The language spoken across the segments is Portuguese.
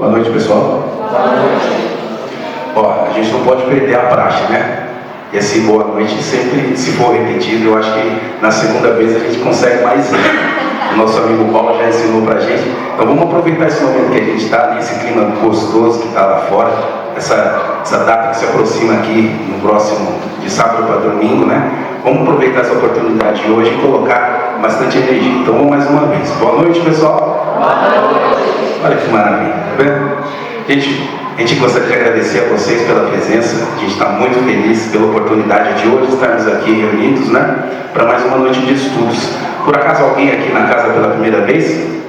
Boa noite, pessoal. Boa noite. Ó, a gente não pode perder a praxe, né? E esse boa noite sempre, se for repetido, eu acho que na segunda vez a gente consegue mais um. O nosso amigo Paulo já ensinou pra gente. Então vamos aproveitar esse momento que a gente está, nesse clima gostoso que está lá fora, essa data que se aproxima aqui no próximo, de sábado para domingo, né? Vamos aproveitar essa oportunidade de hoje e colocar bastante energia. Então vamos mais uma vez. Boa noite, pessoal. Boa noite. Olha que maravilha, tá vendo? A gente gostaria de agradecer a vocês pela presença. A gente está muito feliz pela oportunidade de hoje estarmos aqui reunidos, né? Para mais uma noite de estudos. Por acaso alguém aqui na casa pela primeira vez?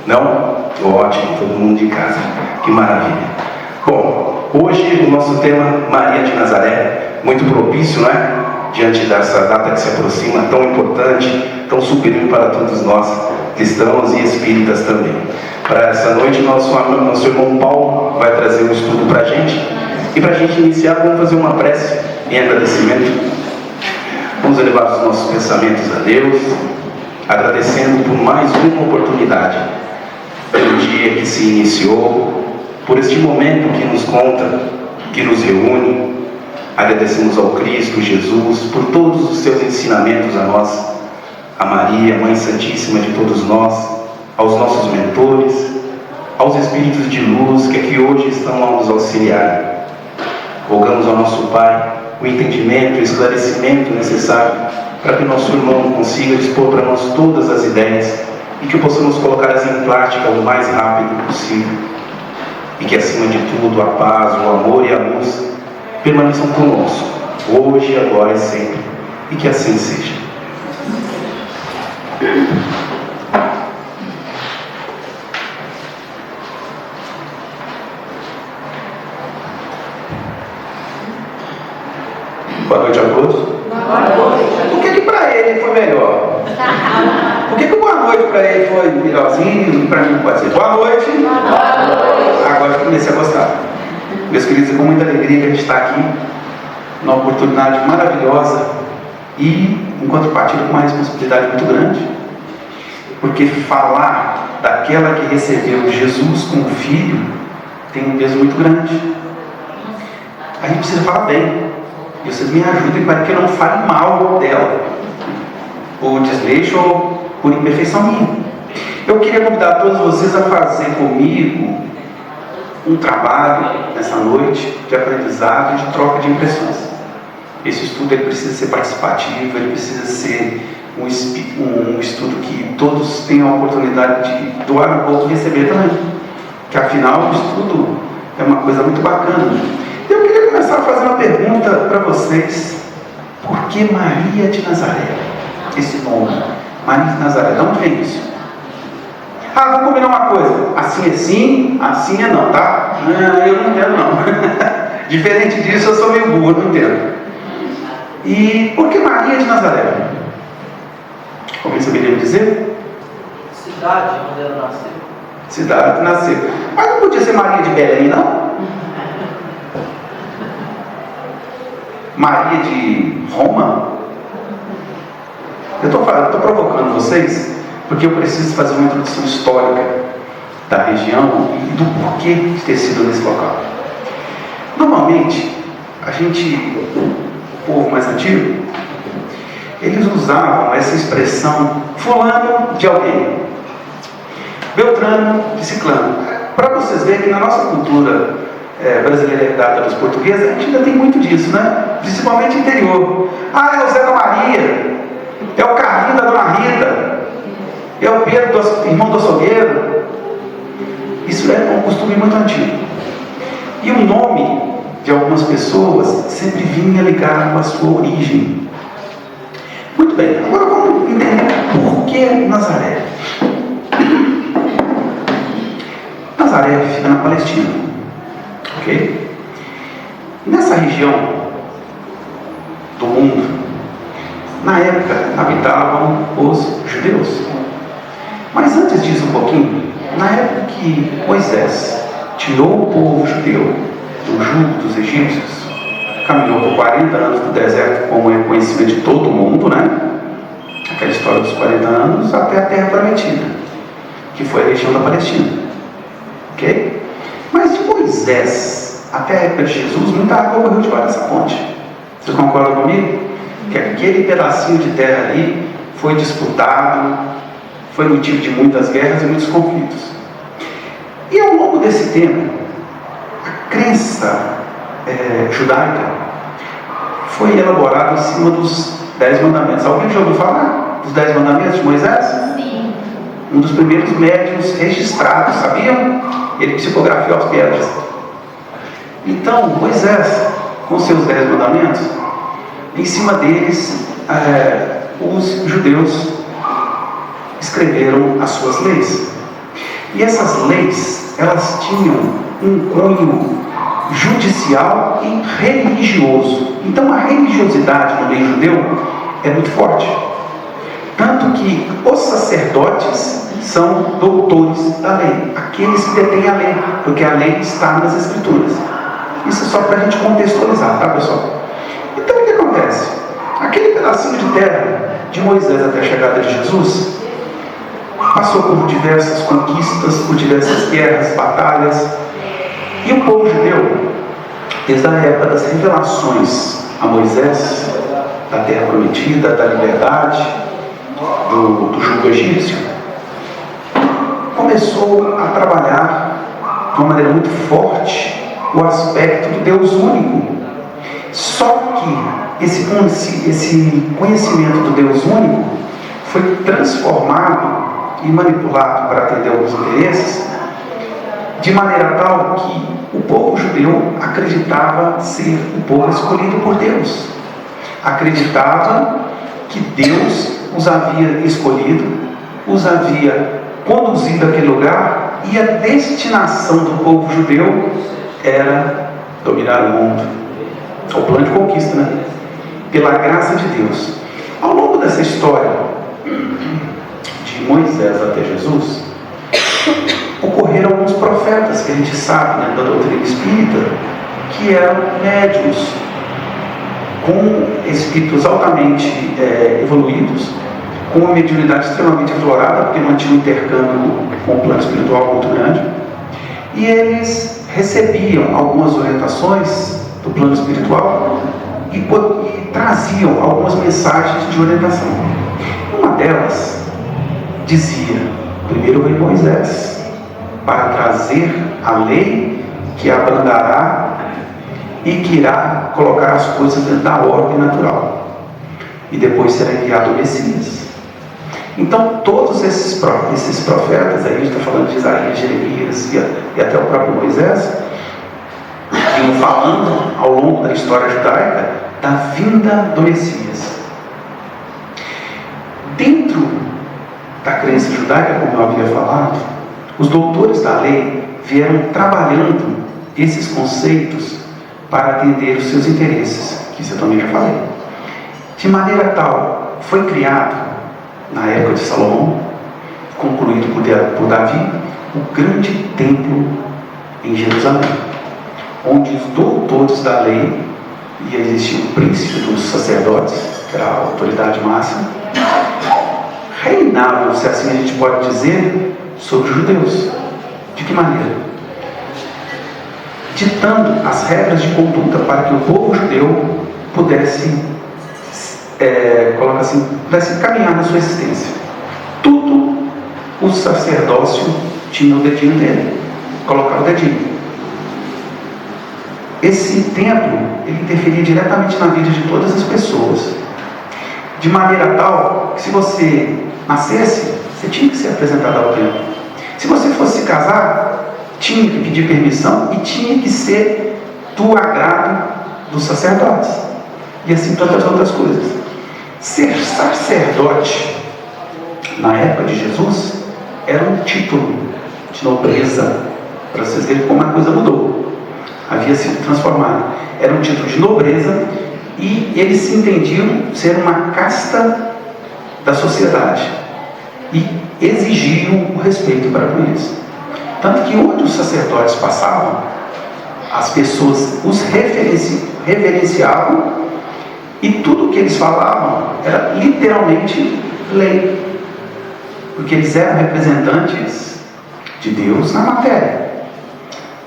Não? Ótimo, todo mundo de casa. Que maravilha. Bom, hoje o nosso tema Maria de Nazaré, muito propício, né? Diante dessa data que se aproxima, tão importante, tão sublime para todos nós, cristãos e espíritas também. Para essa noite, nosso irmão Paulo vai trazer um estudo para a gente. E para a gente iniciar, vamos fazer uma prece em agradecimento. Vamos elevar os nossos pensamentos a Deus, agradecendo por mais uma oportunidade, pelo dia que se iniciou, por este momento que nos conta, que nos reúne. Agradecemos ao Cristo Jesus por todos os seus ensinamentos a nós, a Maria, Mãe Santíssima de todos nós, aos nossos mentores, aos Espíritos de luz que aqui hoje estão a nos auxiliar. Rogamos ao nosso Pai o entendimento e o esclarecimento necessário para que nosso irmão consiga expor para nós todas as ideias e que possamos colocá-las em prática o mais rápido possível. E que, acima de tudo, a paz, o amor e a luz permaneçam conosco, hoje, agora e sempre. E que assim seja. Boa noite a todos. Boa noite. Por que para ele foi melhor? Por que o boa noite para ele foi melhorzinho e para mim pode ser boa noite? Boa noite. Agora eu comecei a gostar. Meus queridos, é com muita alegria que a gente está aqui, numa oportunidade maravilhosa e, em contrapartida, com uma responsabilidade muito grande, porque falar daquela que recebeu Jesus como filho tem um peso muito grande. A gente precisa falar bem, e vocês me ajudem para que eu não fale mal dela, por desleixo ou por imperfeição minha. Eu queria convidar todos vocês a fazer comigo um trabalho nessa noite de aprendizado e de troca de impressões. Esse estudo ele precisa ser participativo, ele precisa ser um estudo que todos tenham a oportunidade de doar um pouco e receber também, que afinal o estudo é uma coisa muito bacana. Eu queria começar a fazer uma pergunta para vocês: por que Maria de Nazaré? Esse nome, Maria de Nazaré, de onde vem isso? Vamos combinar uma coisa, assim é sim, assim é não, tá? Eu não entendo não. Diferente disso, eu sou meio burro, não entendo. E por que Maria de Nazaré? Alguém saberia me dizer? Cidade onde ela nasceu. Cidade onde nasceu. Mas não podia ser Maria de Belém, não? Maria de Roma? Eu estou provocando vocês, porque eu preciso fazer uma introdução histórica da região e do porquê de ter sido nesse local. Normalmente, o povo mais antigo, eles usavam essa expressão fulano de alguém, beltrano de ciclano, para vocês verem que na nossa cultura brasileira herdada dos portugueses, a gente ainda tem muito disso, né? Principalmente interior. É o Zé da Maria, é o Carlinho da Dona Rita, é o Pedro, irmão do açougueiro. Isso é um costume muito antigo. E o nome de algumas pessoas sempre vinha ligado com a sua origem. Muito bem, agora vamos entender por que Nazaré. Nazaré fica na Palestina, ok? Nessa região do mundo, na época habitavam os judeus. Mas antes disso um pouquinho, na época que Moisés tirou o povo judeu do jugo dos egípcios, caminhou por 40 anos no deserto, como é conhecido de todo mundo, né? Aquela história dos 40 anos até a Terra Prometida, que foi a região da Palestina. ok? Mas de Moisés até a época de Jesus, muita água correu debaixo dessa ponte. Vocês concordam comigo? Que aquele pedacinho de terra ali foi disputado, foi motivo de muitas guerras e muitos conflitos. E ao longo desse tempo, a crença judaica foi elaborada em cima dos 10 mandamentos. Alguém já ouviu falar dos 10 mandamentos de Moisés? Sim. Um dos primeiros médiuns registrados, sabiam? Ele psicografiou as pedras. Então, Moisés, com seus 10 mandamentos, em cima deles, os judeus escreveram as suas leis. E essas leis, elas tinham um cunho judicial e religioso. Então, a religiosidade no meio judeu é muito forte. Tanto que os sacerdotes são doutores da lei, aqueles que detêm a lei, porque a lei está nas Escrituras. Isso é só para a gente contextualizar, tá, pessoal? Então, o que acontece? Aquele pedacinho de terra de Moisés até a chegada de Jesus passou por diversas conquistas, por diversas guerras, batalhas, e o povo judeu, desde a época das revelações a Moisés, da terra prometida, da liberdade, do jugo egípcio, começou a trabalhar de uma maneira muito forte o aspecto do Deus único. Só que esse conhecimento do Deus único foi transformado e manipulado para atender alguns interesses, de maneira tal que o povo judeu acreditava ser o povo escolhido por Deus. Acreditava que Deus os havia escolhido, os havia conduzido àquele lugar, e a destinação do povo judeu era dominar o mundo. É o plano de conquista, né? Pela graça de Deus. Ao longo dessa história, de Moisés até Jesus, ocorreram alguns profetas que a gente sabe, né, da doutrina espírita, que eram médiuns, com espíritos altamente evoluídos, com uma mediunidade extremamente aflorada, porque não tinha um intercâmbio com o plano espiritual muito grande, e eles recebiam algumas orientações do plano espiritual e traziam algumas mensagens de orientação. Uma delas dizia: primeiro vem Moisés para trazer a lei que abrandará e que irá colocar as coisas dentro da ordem natural, e depois será enviado o Messias. Então todos esses profetas, aí a gente está falando de Isaías, Jeremias e até o próprio Moisés, vinham falando ao longo da história judaica da vinda do Messias. Dentro da crença judaica, como eu havia falado, os doutores da lei vieram trabalhando esses conceitos para atender os seus interesses, que isso eu também já falei. De maneira tal, foi criado, na época de Salomão, concluído por Davi, o grande templo em Jerusalém, onde os doutores da lei, e existia o príncipe dos sacerdotes, que era a autoridade máxima, reinavam, se assim a gente pode dizer, sobre os judeus. De que maneira? Ditando as regras de conduta para que o povo judeu pudesse, pudesse caminhar na sua existência. Tudo o sacerdócio tinha o dedinho dele, colocava o dedinho. Esse templo, ele interferia diretamente na vida de todas as pessoas, de maneira tal que se você nascesse, você tinha que ser apresentado ao templo. Se você fosse se casar, tinha que pedir permissão e tinha que ser do agrado dos sacerdotes, e assim tantas outras coisas. Ser sacerdote na época de Jesus era um título de nobreza, para vocês verem como a coisa mudou, havia sido transformado. Era um título de nobreza, e eles se entendiam ser uma casta da sociedade e exigiam o respeito para com eles. Tanto que onde os sacerdotes passavam, as pessoas os reverenciavam, e tudo o que eles falavam era literalmente lei, porque eles eram representantes de Deus na matéria.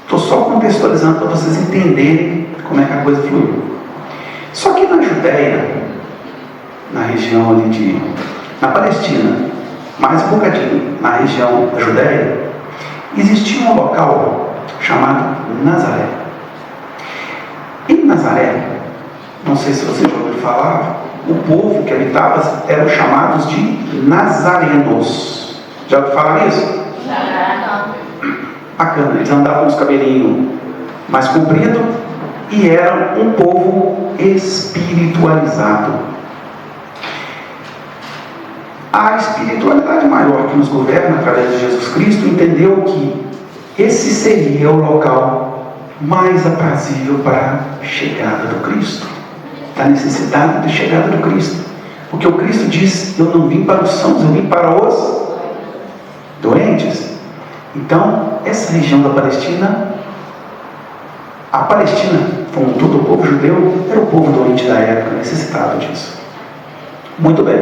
Estou só contextualizando para vocês entenderem como é que a coisa fluiu. Só que na Judéia, na região ali na Palestina, mais um bocadinho na região da Judéia, existia um local chamado Nazaré. Em Nazaré, não sei se você já ouviu falar, o povo que habitava eram chamados de nazarenos. Já ouviu falar nisso? Bacana, eles andavam com os cabelinhos mais compridos e eram um povo espiritualizado. A espiritualidade maior que nos governa através de Jesus Cristo entendeu que esse seria o local mais aprazível para a chegada do Cristo, da necessidade de chegada do Cristo. Porque o Cristo diz: eu não vim para os sãos, eu vim para os doentes. Então, essa região da Palestina, a Palestina, como todo o povo judeu, era o povo doente da época, necessitado disso. Muito bem.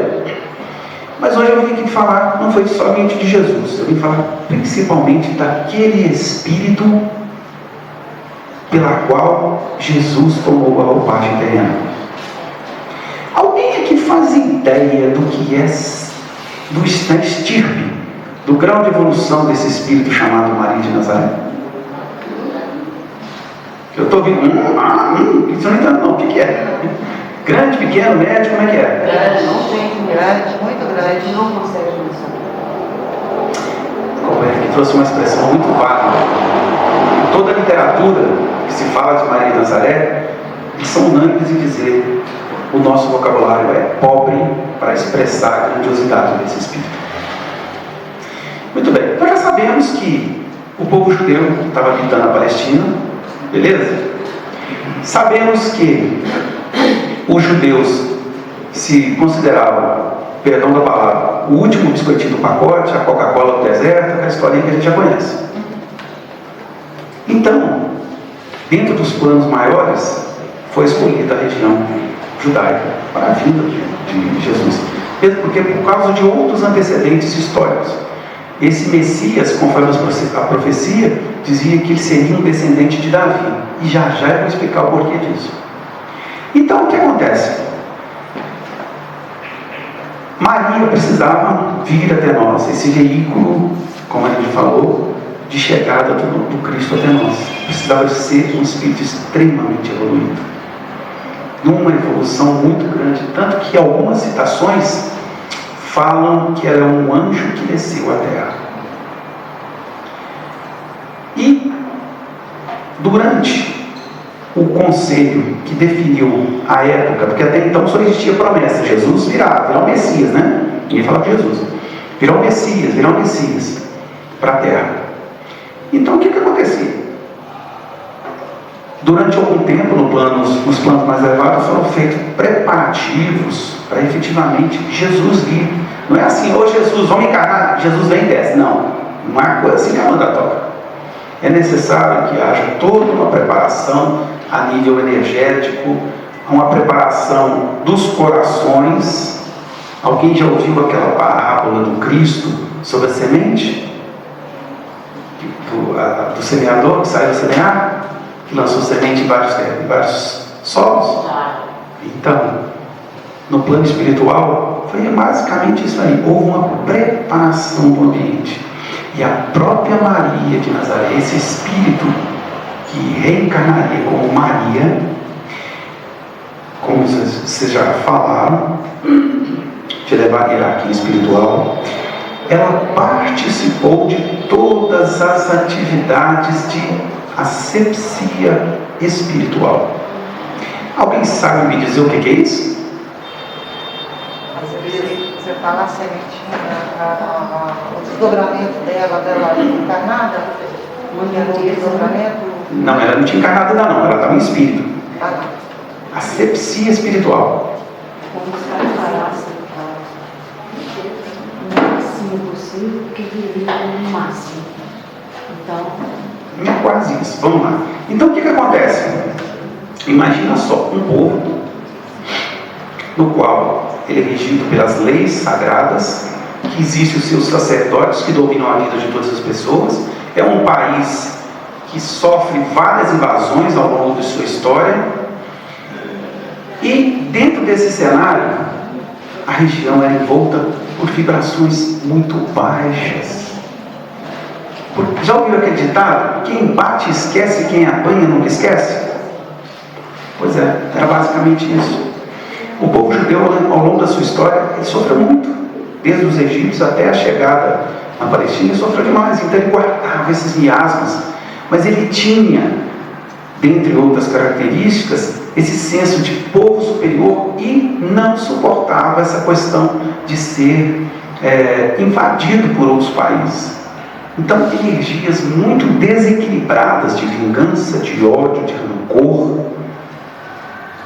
Mas hoje eu vim aqui falar, não foi somente de Jesus, eu vim falar principalmente daquele Espírito pela qual Jesus tomou a roupagem terrena. Alguém aqui faz ideia do que é, da estirpe, do grau de evolução desse Espírito chamado Maria de Nazaré? Eu estou ouvindo, isso não entendo não, o que é? Grande, pequeno, médio, como é que é? Grande, não tem grande, muito grande, não consegue mensurar. O Roberto trouxe uma expressão muito válida. Em toda a literatura que se fala de Maria de Nazaré, eles são unânimes em dizer: o nosso vocabulário é pobre para expressar a grandiosidade desse Espírito. Muito bem, nós já sabemos que o povo judeu estava habitando a Palestina, beleza? Sabemos que os judeus se consideravam, perdão da palavra, o último biscoitinho do pacote, a Coca-Cola do deserto, aquela historinha que a gente já conhece. Então, dentro dos planos maiores, foi escolhida a região judaica para a vinda de Jesus. Mesmo porque, por causa de outros antecedentes históricos, esse Messias, conforme a profecia, dizia que ele seria um descendente de Davi. E já eu vou explicar o porquê disso. Então, o que acontece? Maria precisava vir até nós, esse veículo, como a gente falou, de chegada do Cristo até nós. Precisava ser um espírito extremamente evoluído, numa evolução muito grande, tanto que algumas citações falam que era um anjo que desceu à terra. E durante o conselho que definiu a época, porque até então só existia promessa: Jesus virá o Messias, né? Ninguém fala de Jesus. Virá o Messias para a terra. Então o que acontecia? Durante algum tempo, nos planos mais elevados, foram feitos preparativos para efetivamente Jesus vir. Não é assim: ô Jesus, vamos encarnar, Jesus vem e desce. Não é uma coisa assim, é mandatória. É necessário que haja toda uma preparação a nível energético, uma preparação dos corações. Alguém já ouviu aquela parábola do Cristo sobre a semente? Do semeador que saiu a semear, que lançou semente em vários solos? Então, no plano espiritual, foi basicamente isso aí. Houve uma preparação do ambiente. E a própria Maria de Nazaré, esse Espírito que reencarnaria como Maria, como vocês já falaram, de levar a hierarquia espiritual, ela participou de todas as atividades de asepsia espiritual. Alguém sabe me dizer o que é isso? Você fala a sementinha, o desdobramento dela encarnada? O desdobramento? Não, ela não tinha encarnado ainda não, ela estava em espírito. Asepsia espiritual. Como se preparasse o máximo possível, porque vivia no máximo. Então, Não é quase isso, vamos lá. Então o que acontece? Imagina só, um povo no qual ele é regido pelas leis sagradas, que existem os seus sacerdotes que dominam a vida de todas as pessoas. É um país que sofre várias invasões ao longo de sua história. E dentro desse cenário, a região era envolta por vibrações muito baixas. Já ouviram aquele ditado? Quem bate esquece, quem apanha nunca esquece? Pois é, era basicamente isso. O povo judeu, ao longo da sua história, ele sofreu muito. Desde os egípcios até a chegada na Palestina, ele sofreu demais. Então ele guardava esses miasmas. Mas ele tinha, dentre outras características, esse senso de povo superior e não suportava essa questão de ser invadido por outros países. Então, energias muito desequilibradas de vingança, de ódio, de rancor,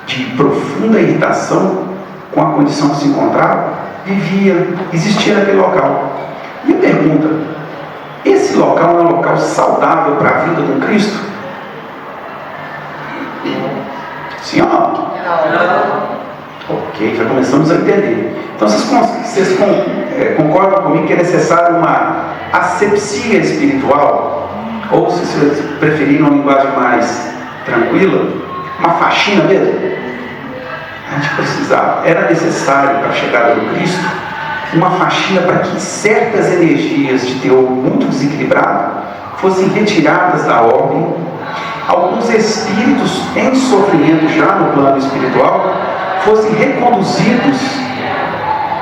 de profunda irritação com a condição que se encontrava, existia naquele local. E a pergunta: esse local é um local saudável para a vida de um Cristo? Sim ou não? Não. Ok, já começamos a entender. Então vocês concordam comigo que é necessário uma asepsia espiritual? Ou, se vocês preferirem uma linguagem mais tranquila, uma faxina mesmo? A gente precisava, era necessário para a chegada do Cristo, uma faxina para que certas energias de teor muito desequilibrado fossem retiradas da ordem, alguns espíritos em sofrimento já no plano espiritual fossem reconduzidos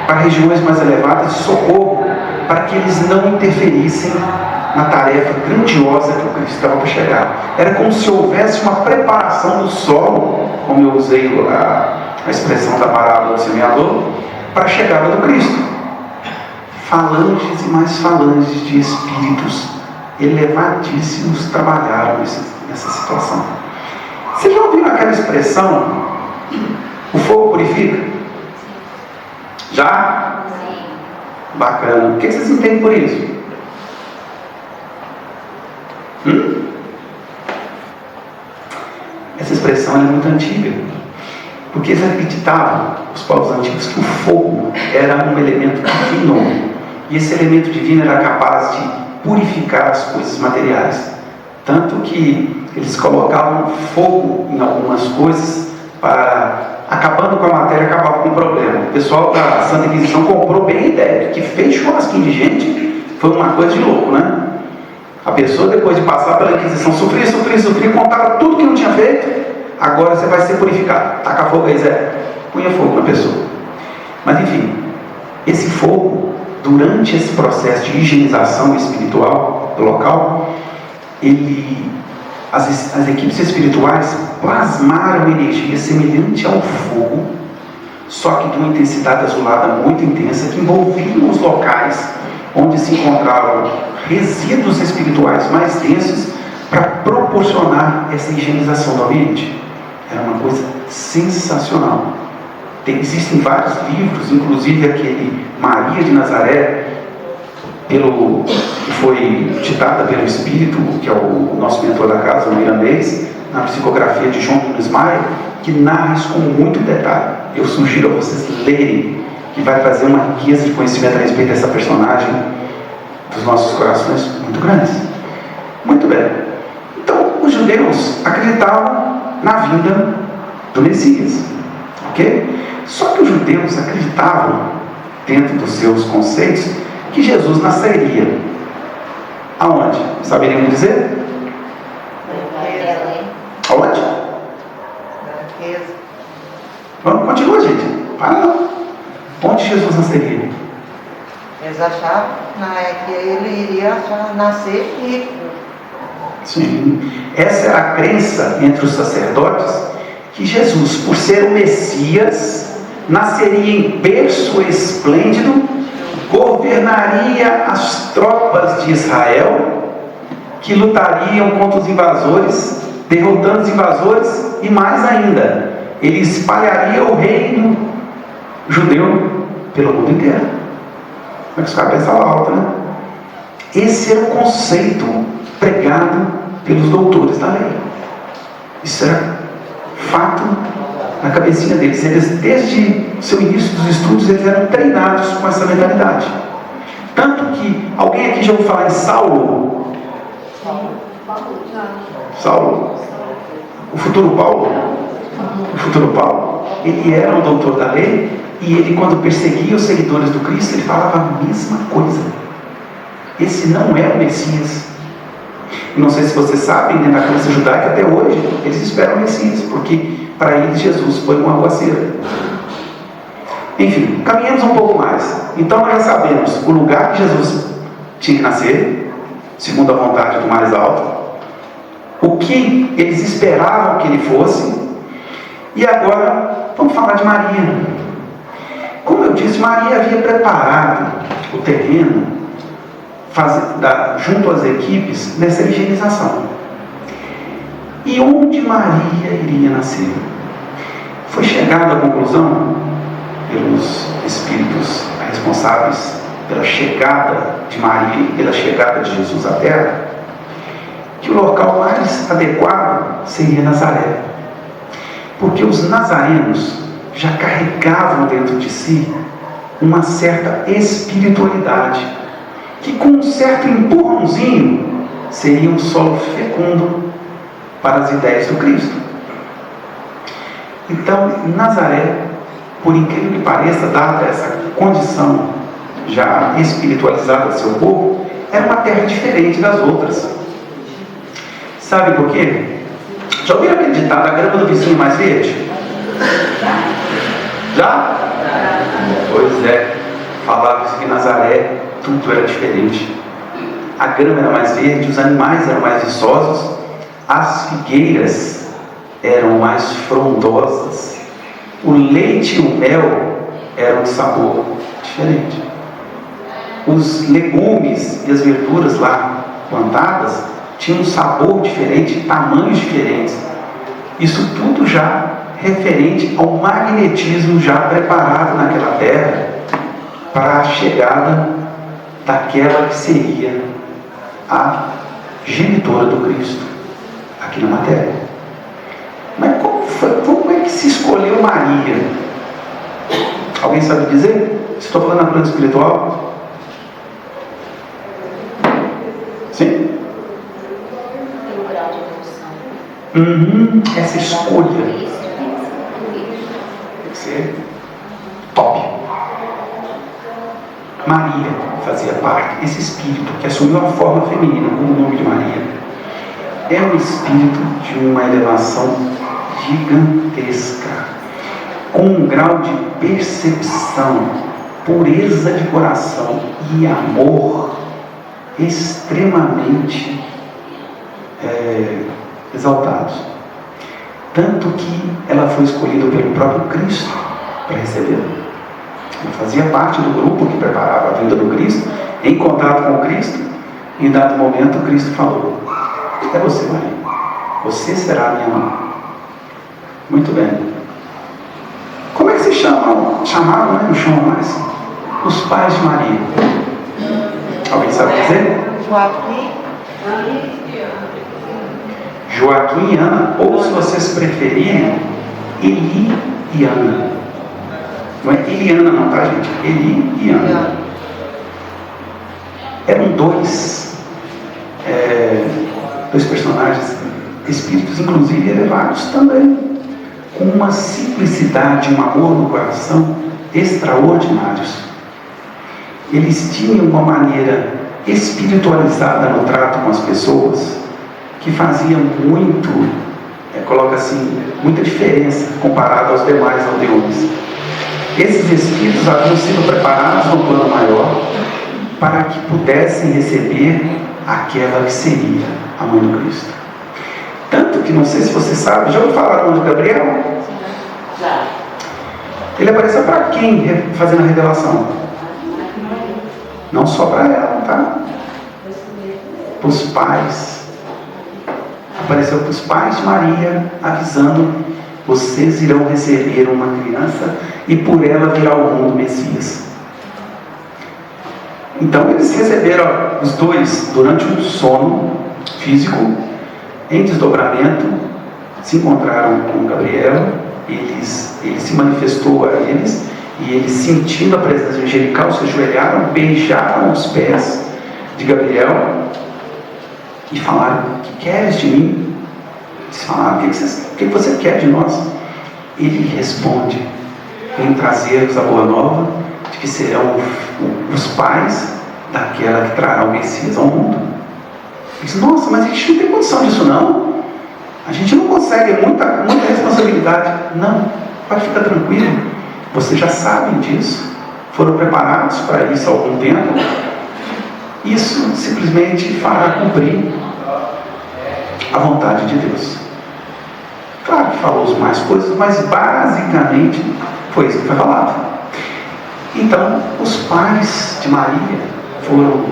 para regiões mais elevadas de socorro, para que eles não interferissem na tarefa grandiosa que o Cristo estava para chegar. Era como se houvesse uma preparação do solo, como eu usei a expressão da parábola do semeador, para a chegada do Cristo. Falanges e mais falanges de espíritos elevadíssimos trabalharam nessa situação. Vocês já ouviram aquela expressão, o fogo purifica? Já? Sim. Bacana. O que vocês entendem por isso? Essa expressão é muito antiga, porque eles acreditavam, os povos antigos, que o fogo era um elemento divino, e esse elemento divino era capaz de purificar as coisas materiais. Tanto que eles colocavam fogo em algumas coisas para, acabando com a matéria, acabava com o problema. O pessoal da Santa Inquisição comprou bem a ideia, que fez churrasquinho de gente, foi uma coisa de louco, né? A pessoa, depois de passar pela Inquisição, sofria, contava tudo que não tinha feito. Agora você vai ser purificado. Taca fogo aí, Zé. Punha fogo na pessoa. Mas enfim, esse fogo, durante esse processo de higienização espiritual do local, as equipes espirituais plasmaram energia semelhante ao fogo, só que de uma intensidade azulada muito intensa, que envolviam os locais onde se encontravam resíduos espirituais mais densos, para proporcionar essa higienização do ambiente. Era uma coisa sensacional. Existem vários livros, inclusive aquele Maria de Nazaré, que foi ditada pelo Espírito, que é o nosso mentor da casa, o irlandês, na psicografia de João Nunes Maia, que narra isso com muito detalhe. Eu sugiro a vocês lerem, que vai trazer uma riqueza de conhecimento a respeito dessa personagem dos nossos corações muito grandes. Muito bem. Então, os judeus acreditavam na vinda do Messias, ok? Só que os judeus acreditavam, dentro dos seus conceitos, que Jesus nasceria. Aonde? Saberiam dizer? Aonde? Vamos, continua, gente. Para não. Onde Jesus nasceria? Eles achavam que ele iria nascer rico. Sim. Essa era a crença entre os sacerdotes, que Jesus, por ser o Messias, nasceria em berço esplêndido, governaria as tropas de Israel, que lutariam contra os invasores, derrotando os invasores, e mais ainda, ele espalharia o reino judeu pelo mundo inteiro. Como é que os caras pensavam alto, né? Esse era o conceito pregado pelos doutores da lei. Isso era fato na cabecinha deles. Eles, desde o seu início dos estudos, eles eram treinados com essa mentalidade. Tanto que, alguém aqui já ouviu falar em Saulo? Saulo. O futuro Paulo. O futuro Paulo. Ele era um doutor da lei e ele, quando perseguia os seguidores do Cristo, ele falava a mesma coisa. Esse não é o Messias. E não sei se vocês sabem, né, na crença judaica até hoje, eles esperam o Messias, porque para eles Jesus foi um aguaceiro. Enfim, caminhamos um pouco mais. Então nós já sabemos o lugar que Jesus tinha que nascer, segundo a vontade do mais alto, o que eles esperavam que ele fosse. E agora vamos falar de Maria. Como eu disse, Maria havia preparado o terreno junto às equipes nessa higienização. E onde Maria iria nascer? Foi chegada à conclusão pelos espíritos responsáveis pela chegada de Maria e pela chegada de Jesus à Terra, que o local mais adequado seria Nazaré, porque os nazarenos já carregavam dentro de si uma certa espiritualidade, que com um certo empurrãozinho seria um solo fecundo para as ideias do Cristo. Então, Nazaré, por incrível que pareça, dada essa condição já espiritualizada do seu povo, era uma terra diferente das outras. Sabe por quê? Já ouviram aquele ditado, a grama do vizinho mais verde? Já? Pois é, falava isso que em Nazaré tudo era diferente. A grama era mais verde, os animais eram mais viçosos, as figueiras eram mais frondosas, o leite e o mel eram de sabor diferente. Os legumes e as verduras lá plantadas tinham um sabor diferente, tamanhos diferentes. Isso tudo já referente ao magnetismo já preparado naquela terra para a chegada daquela que seria a genitora do Cristo aqui na matéria. Mas como é que se escolheu Maria? Alguém sabe dizer? Estou falando na plano espiritual? Sim? Essa escolha tem que ser top. Maria fazia parte, esse espírito que assumiu a forma feminina com o nome de Maria, é um espírito de uma elevação gigantesca, com um grau de percepção, pureza de coração e amor extremamente exaltados. Tanto que ela foi escolhida pelo próprio Cristo para recebê-la. Ela fazia parte do grupo que preparava a vinda do Cristo, em contato com o Cristo, e em dado momento o Cristo falou: é você, Maria, você será a minha mãe. Muito bem. Como é que se chamaram, né? Não chamam mais? Os pais de Maria. Alguém sabe dizer? Joaquim e Ana, ou se vocês preferirem, Eli e Ana. Não é Eliana não, tá, gente? Eli e Ana. Eram dois personagens, espíritos inclusive elevados também, com uma simplicidade, um amor no coração extraordinários. Eles tinham uma maneira espiritualizada no trato com as pessoas, que fazia muito, coloca assim, muita diferença comparado aos demais aldeões. Esses espíritos haviam sido preparados no plano maior para que pudessem receber aquela que seria a mãe do Cristo. Tanto que, não sei se você sabe, já ouviu falar do anjo Gabriel? Já. Ele apareceu para quem fazendo a revelação? Não só para ela, tá? Para os pais. Apareceu para os pais de Maria, avisando: vocês irão receber uma criança e por ela virá ao mundo o Messias. Então eles receberam, os dois, durante um sono físico, em desdobramento, se encontraram com Gabriel, ele se manifestou a eles, e eles, sentindo a presença angelical, se ajoelharam, beijaram os pés de Gabriel e falaram: o que queres de mim? Eles falaram: o que você quer de nós? Ele responde: vem trazer-vos a boa nova de que serão os pais daquela que trará o Messias ao mundo. Diz: nossa, mas a gente não tem condição disso não. A gente não consegue, é muita responsabilidade. Não, pode ficar tranquilo. Vocês já sabem disso. Foram preparados para isso há algum tempo. Isso simplesmente fará cumprir a vontade de Deus. Claro que falou mais coisas, mas basicamente foi isso que foi falado. Então, os pais de Maria foram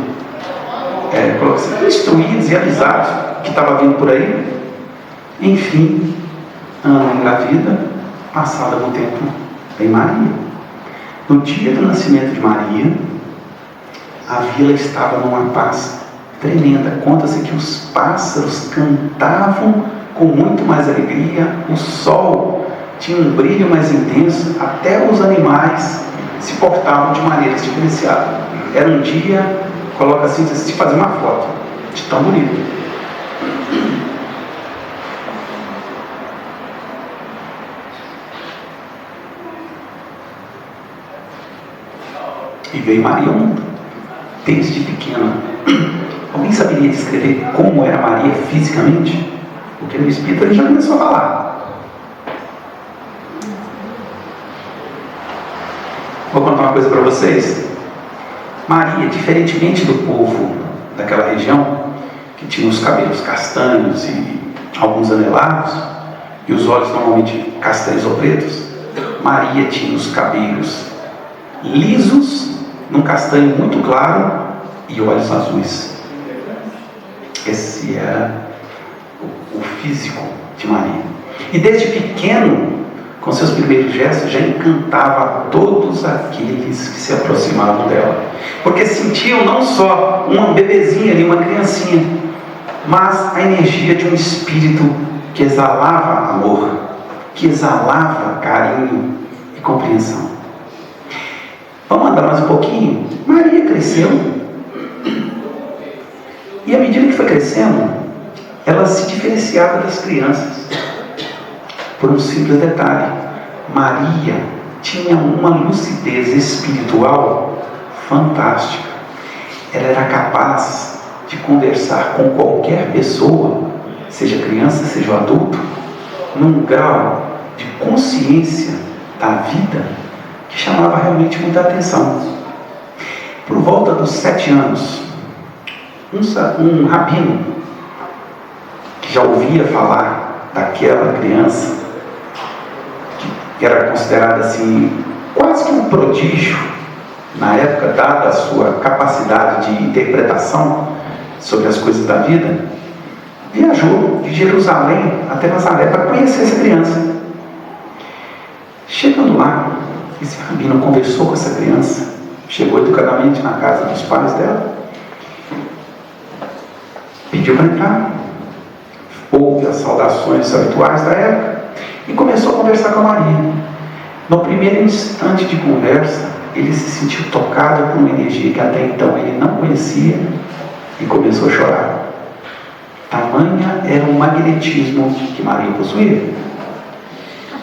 instruídos e avisados que estava vindo por aí. Enfim, Ana engravida, passada no tempo, vem Maria. No dia do nascimento de Maria, a vila estava numa paz tremenda. Conta-se que os pássaros cantavam com muito mais alegria, o sol tinha um brilho mais intenso, até os animais se portavam de maneiras diferenciadas. Era um dia, coloca assim, de fazer uma foto, de tão bonito. E veio Maria ao mundo, desde pequena. Alguém saberia descrever como era Maria fisicamente? Porque no Espírito ele já começou a falar. Vou contar uma coisa para vocês. Maria, diferentemente do povo daquela região, que tinha os cabelos castanhos e alguns anelados, e os olhos normalmente castanhos ou pretos, Maria tinha os cabelos lisos, num castanho muito claro e olhos azuis. Esse era o físico de Maria. E desde pequeno, com seus primeiros gestos, já encantava todos aqueles que se aproximavam dela, porque sentiam não só uma bebezinha ali, uma criancinha, mas a energia de um espírito que exalava amor, que exalava carinho e compreensão. Vamos andar mais um pouquinho? Maria cresceu, e à medida que foi crescendo, ela se diferenciava das crianças por um simples detalhe. Maria tinha uma lucidez espiritual fantástica. Ela era capaz de conversar com qualquer pessoa, seja criança, seja adulto, num grau de consciência da vida que chamava realmente muita atenção. Por volta dos 7 anos, um rabino que já ouvia falar daquela criança, que era considerada assim, quase que um prodígio na época, dada a sua capacidade de interpretação sobre as coisas da vida, viajou de Jerusalém até Nazaré para conhecer essa criança. Chegando lá, esse rabino conversou com essa criança, chegou educadamente na casa dos pais dela, pediu para entrar, ouve as saudações habituais da época e começou a conversar com a Maria. No primeiro instante de conversa, ele se sentiu tocado por uma energia que até então ele não conhecia e começou a chorar. Tamanha era o magnetismo que Maria possuía.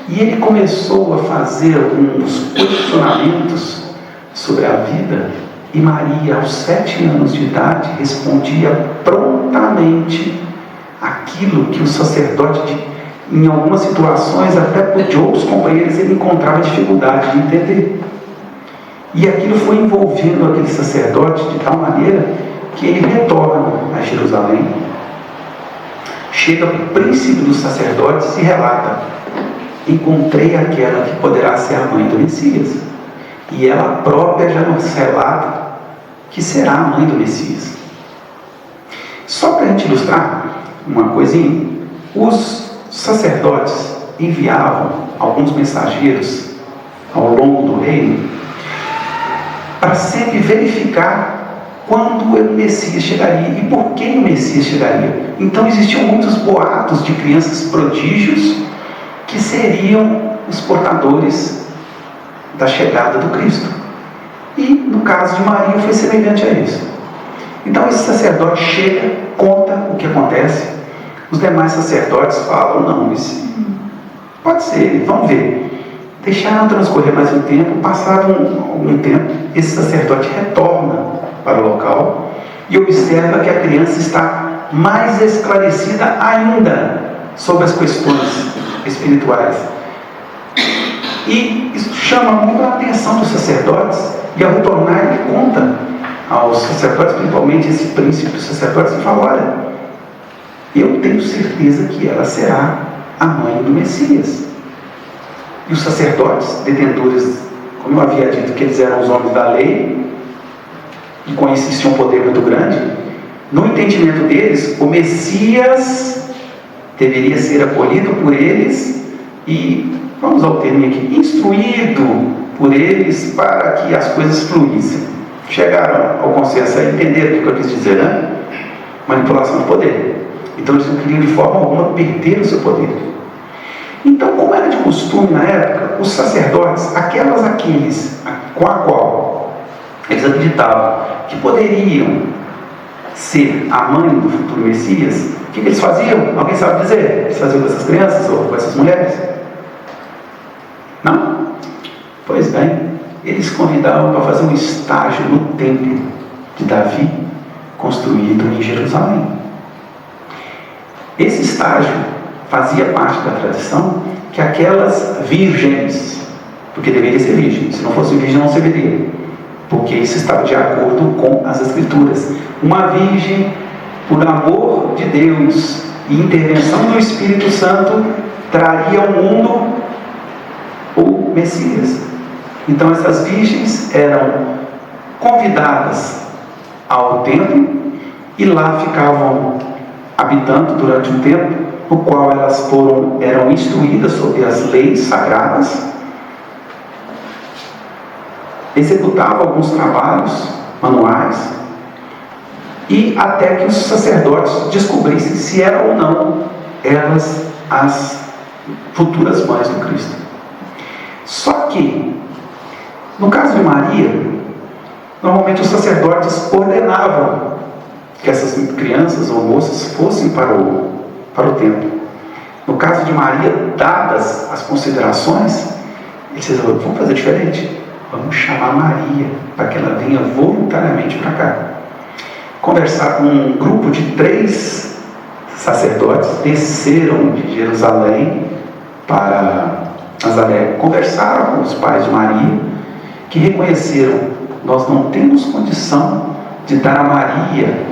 E ele começou a fazer alguns questionamentos sobre a vida, e Maria, aos 7 anos de idade, respondia prontamente aquilo que o sacerdote, em algumas situações, até de outros companheiros, ele encontrava dificuldade de entender. E aquilo foi envolvendo aquele sacerdote de tal maneira que ele retorna a Jerusalém, chega para o príncipe dos sacerdotes e relata: encontrei aquela que poderá ser a mãe do Messias. E ela própria já nos relata que será a mãe do Messias. Só para a gente ilustrar uma coisinha, os sacerdotes enviavam alguns mensageiros ao longo do reino para sempre verificar quando o Messias chegaria e por que o Messias chegaria. Então existiam muitos boatos de crianças prodígios que seriam os portadores da chegada do Cristo. E no caso de Maria foi semelhante a isso. Então esse sacerdote chega, conta o que acontece. Os demais sacerdotes falam: não, isso pode ser, vamos ver. Deixaram transcorrer mais um tempo. Passado algum tempo, esse sacerdote retorna para o local e observa que a criança está mais esclarecida ainda sobre as questões espirituais. E isso chama muito a atenção dos sacerdotes, e ao retornar ele conta aos sacerdotes, principalmente esse príncipe dos sacerdotes, e fala: olha, eu tenho certeza que ela será a mãe do Messias. E os sacerdotes, detentores, como eu havia dito, que eles eram os homens da lei, e com isso tinham um poder muito grande, no entendimento deles, o Messias deveria ser acolhido por eles e, vamos ao termo aqui, instruído por eles para que as coisas fluíssem. Chegaram ao consenso a entender o que eu quis dizer, né? Manipulação de poder. Então eles não queriam de forma alguma perder o seu poder. Então, como era de costume na época, os sacerdotes, aqueles com a qual eles acreditavam que poderiam ser a mãe do futuro Messias, o que eles faziam? Alguém sabe dizer? Eles faziam com essas crianças ou com essas mulheres? Não? Pois bem, eles convidavam para fazer um estágio no templo de Davi, construído em Jerusalém. Esse estágio fazia parte da tradição que aquelas virgens, porque deveria ser virgem, se não fosse virgem não serviria, porque isso estava de acordo com as Escrituras. Uma virgem, por amor de Deus e intervenção do Espírito Santo, traria ao mundo o Messias. Então essas virgens eram convidadas ao templo e lá ficavam habitando durante um tempo, no qual elas eram instruídas sobre as leis sagradas, executavam alguns trabalhos manuais, e até que os sacerdotes descobrissem se eram ou não elas as futuras mães do Cristo. Só que, no caso de Maria, normalmente os sacerdotes ordenavam que essas crianças ou moças fossem para o templo. No caso de Maria, dadas as considerações, eles disseram: vamos fazer diferente, vamos chamar Maria para que ela venha voluntariamente para cá. Conversar com um grupo de 3 sacerdotes, desceram de Jerusalém para Nazaré, conversaram com os pais de Maria, que reconheceram: nós não temos condição de dar a Maria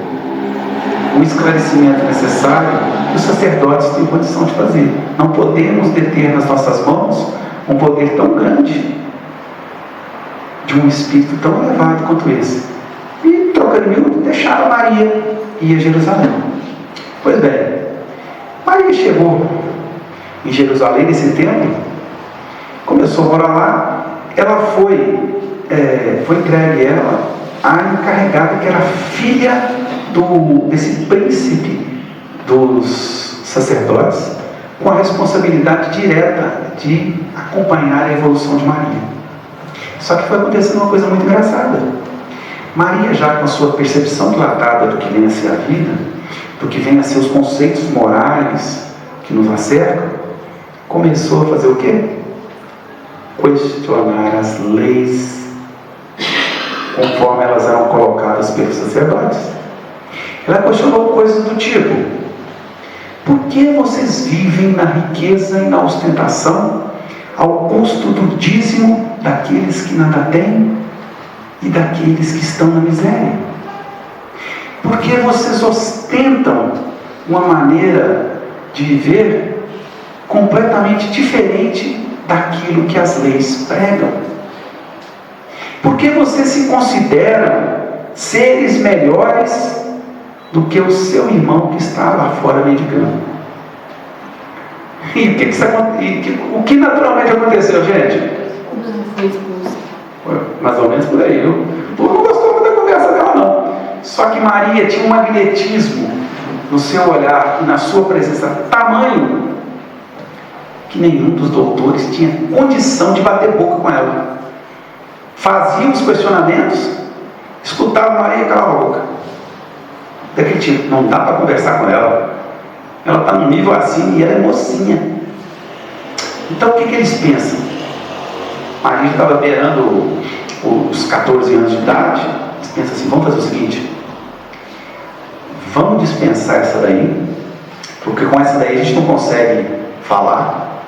o esclarecimento necessário que os sacerdotes têm condição de fazer. Não podemos deter nas nossas mãos um poder tão grande, de um espírito tão elevado quanto esse. E, trocando miúdo, deixaram Maria ir a Jerusalém. Pois bem, Maria chegou em Jerusalém nesse tempo, começou a morar lá. Ela foi entregue ela a encarregada, que era filha desse príncipe dos sacerdotes, com a responsabilidade direta de acompanhar a evolução de Maria. Só que foi acontecendo uma coisa muito engraçada. Maria, já com a sua percepção dilatada do que vem a ser a vida, do que vem a ser os conceitos morais que nos acercam, começou a fazer o quê? Questionar as leis conforme elas eram colocadas pelos sacerdotes. Ela questionou coisas do tipo: por que vocês vivem na riqueza e na ostentação, ao custo do dízimo daqueles que nada têm e daqueles que estão na miséria? Por que vocês ostentam uma maneira de viver completamente diferente daquilo que as leis pregam? Por que vocês se consideram seres melhores do que o seu irmão que está lá fora mendigando? E o que naturalmente aconteceu, gente? Não foi expulsa. Mais ou menos por aí. Eu não gostou muito da conversa dela, não. Só que Maria tinha um magnetismo no seu olhar e na sua presença tamanho que nenhum dos doutores tinha condição de bater boca com ela. Faziam os questionamentos, escutavam Maria e calava a boca. daquele tipo, não dá para conversar com ela. Ela está num nível assim e ela é mocinha. Então o que eles pensam? Maria estava beirando os 14 anos de idade. Eles pensam assim: vamos fazer o seguinte, vamos dispensar essa daí, porque com essa daí a gente não consegue falar,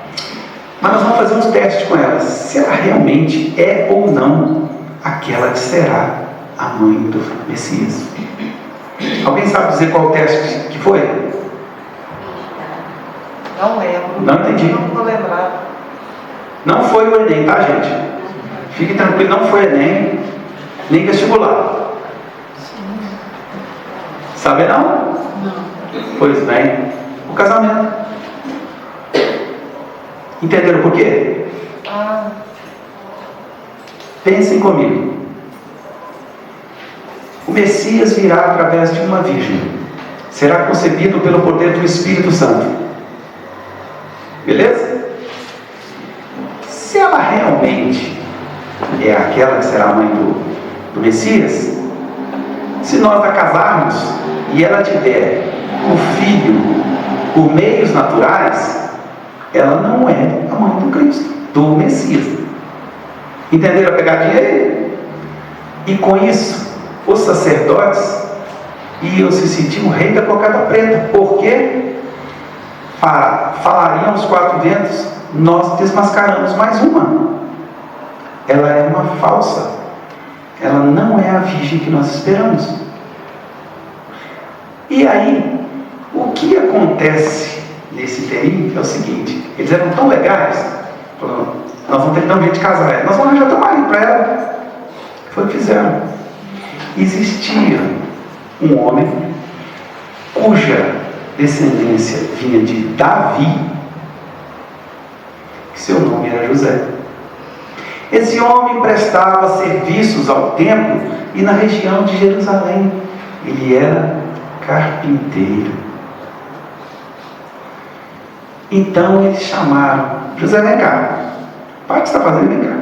mas nós vamos fazer uns testes com ela, se ela realmente é ou não aquela que será a mãe do Messias. Alguém sabe dizer qual o teste que foi? Não lembro. Não entendi. Não vou lembrar. Não foi o Enem, tá, gente? Fique tranquilo, não foi Enem, nem vestibular. Sabe não? Não. Pois bem, o casamento. Entenderam por quê? Ah, Pensem comigo. O Messias virá através de uma virgem. Será concebido pelo poder do Espírito Santo. Beleza? Se ela realmente é aquela que será a mãe do Messias, se nós a casarmos e ela tiver o filho por meios naturais, ela não é a mãe do Cristo, do Messias. Entenderam a pegadinha aí? E com isso, os sacerdotes iam se sentir o rei da cocada preta, porque falariam aos quatro ventos: nós desmascaramos mais uma. Ela é uma falsa. Ela não é a virgem que nós esperamos. E aí, o que acontece nesse TI é o seguinte: eles eram tão legais, falaram: nós vamos ter que dar um jeito de casar ela, nós vamos arranjar teu marido para ela. Foi o que fizeram. Existia um homem cuja descendência vinha de Davi, que seu nome era José. Esse homem prestava serviços ao templo e na região de Jerusalém. Ele era carpinteiro. Então eles chamaram: José, vem cá. Pai, o que você está fazendo? Vem cá.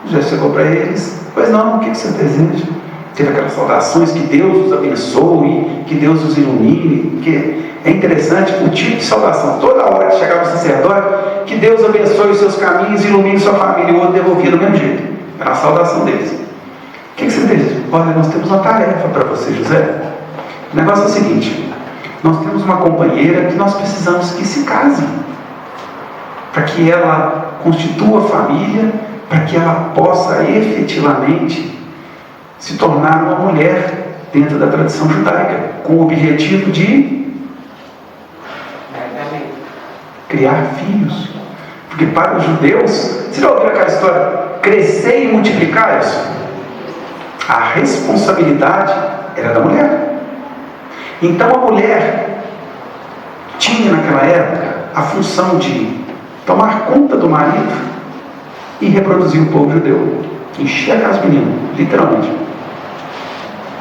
José chegou para eles: pois não, o que você deseja? Teve aquelas saudações: que Deus os abençoe, que Deus os ilumine. Que é interessante o tipo de saudação. Toda hora que chegava o sacerdote: que Deus abençoe os seus caminhos e ilumine sua família. E o outro devolvia do mesmo jeito. Era a saudação deles. O que você deseja? Olha, nós temos uma tarefa para você, José. O negócio é o seguinte: nós temos uma companheira que nós precisamos que se case, para que ela constitua família, para que ela possa efetivamente se tornar uma mulher dentro da tradição judaica, com o objetivo de criar filhos. Porque para os judeus, você já ouviu aquela história: crescer e multiplicar-se? A responsabilidade era da mulher. Então a mulher tinha naquela época a função de tomar conta do marido e reproduzir o povo judeu, encher a casa do menino, literalmente.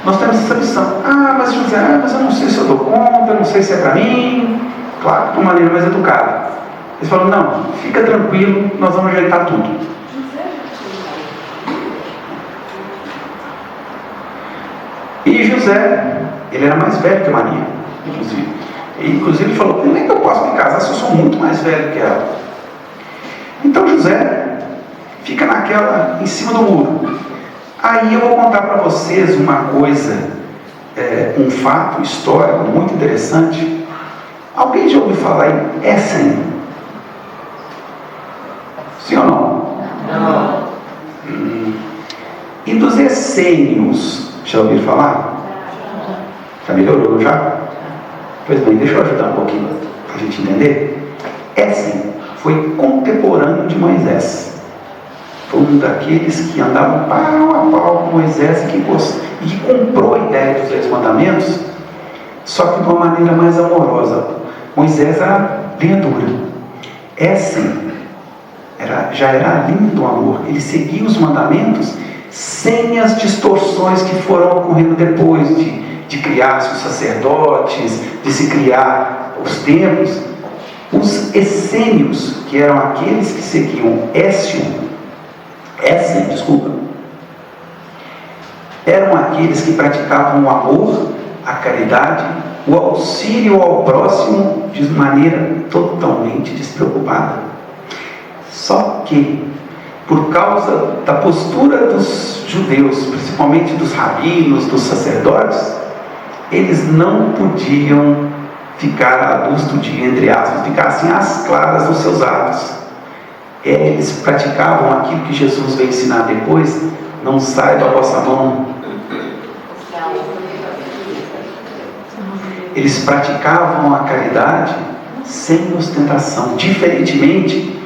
Nós temos essa missão. Ah, mas José, mas eu não sei se eu dou conta, eu não sei se é para mim. Claro, de uma maneira mais educada. Eles falam: não, fica tranquilo, nós vamos ajeitar tudo. E José, ele era mais velho que Maria, inclusive. E, inclusive ele falou: como é que eu posso me casar se eu sou muito mais velho que ela? Então José fica naquela, em cima do muro. Aí eu vou contar para vocês uma coisa, um fato histórico muito interessante. Alguém já ouviu falar em Essen? Sim ou não? não. E dos essênios, já ouviram falar? Já melhorou, já? Pois bem, deixa eu ajudar um pouquinho para a gente entender. Essen foi contemporâneo de Moisés. Foi um daqueles que andavam pau a pau com Moisés e que comprou a ideia dos 10 mandamentos, só que de uma maneira mais amorosa. Moisés era linha dura. Essen já era a linha do amor. Ele seguia os mandamentos sem as distorções que foram ocorrendo depois de criar-se os sacerdotes, de se criar os templos. Os essênios, que eram aqueles que seguiam Essen, eram aqueles que praticavam o amor a caridade, o auxílio ao próximo de maneira totalmente despreocupada. Só que, por causa da postura dos judeus, principalmente dos rabinos, dos sacerdotes, eles não podiam ficar à luz do dia, entre aspas, ficar assim às claras nos seus atos. Eles praticavam aquilo que Jesus veio ensinar depois: não sai da vossa mão. Eles praticavam a caridade sem ostentação, diferentemente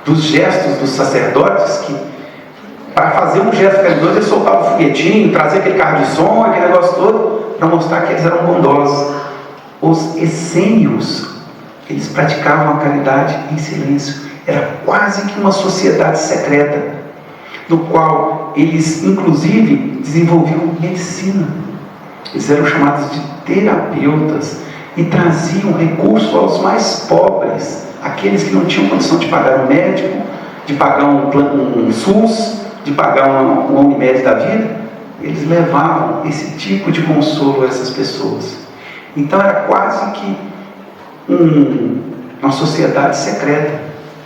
dos gestos dos sacerdotes, que para fazer um gesto caridoso eles soltavam o foguetinho, traziam aquele carro de som, aquele negócio todo, para mostrar que eles eram bondosos. Os essênios, eles praticavam a caridade em silêncio. Era quase que uma sociedade secreta, no qual eles inclusive desenvolviam medicina. Eles eram chamados de terapeutas e traziam recurso aos mais pobres, aqueles que não tinham condição de pagar um médico, de pagar um SUS, de pagar uma Unimed da vida. Eles levavam esse tipo de consolo a essas pessoas. Então era quase que uma sociedade secreta,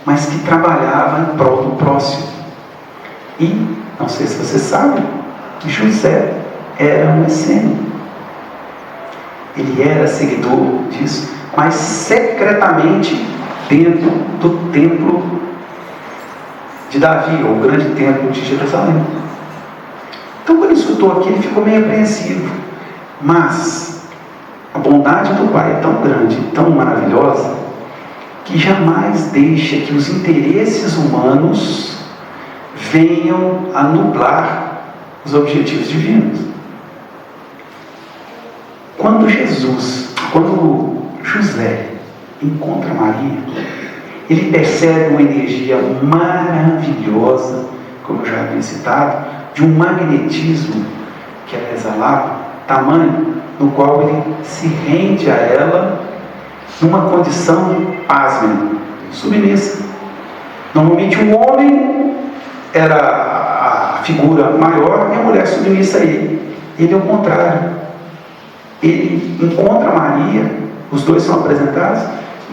mas que trabalhava em prol do próximo. E, não sei se você sabe, José era um essênio. Ele era seguidor disso, mas secretamente dentro do templo de Davi, ou o grande templo de Jerusalém. Então, quando ele escutou aquilo, ele ficou meio apreensivo. Mas a bondade do Pai é tão grande, tão maravilhosa, que jamais deixa que os interesses humanos venham a nublar os objetivos divinos. Quando José encontra Maria, ele percebe uma energia maravilhosa, como eu já havia citado, de um magnetismo que ela exalava, tamanho no qual ele se rende a ela numa condição, pasmem, submissa. Normalmente o homem era a figura maior e a mulher submissa a ele. Ele é o contrário. Ele encontra Maria, os dois são apresentados,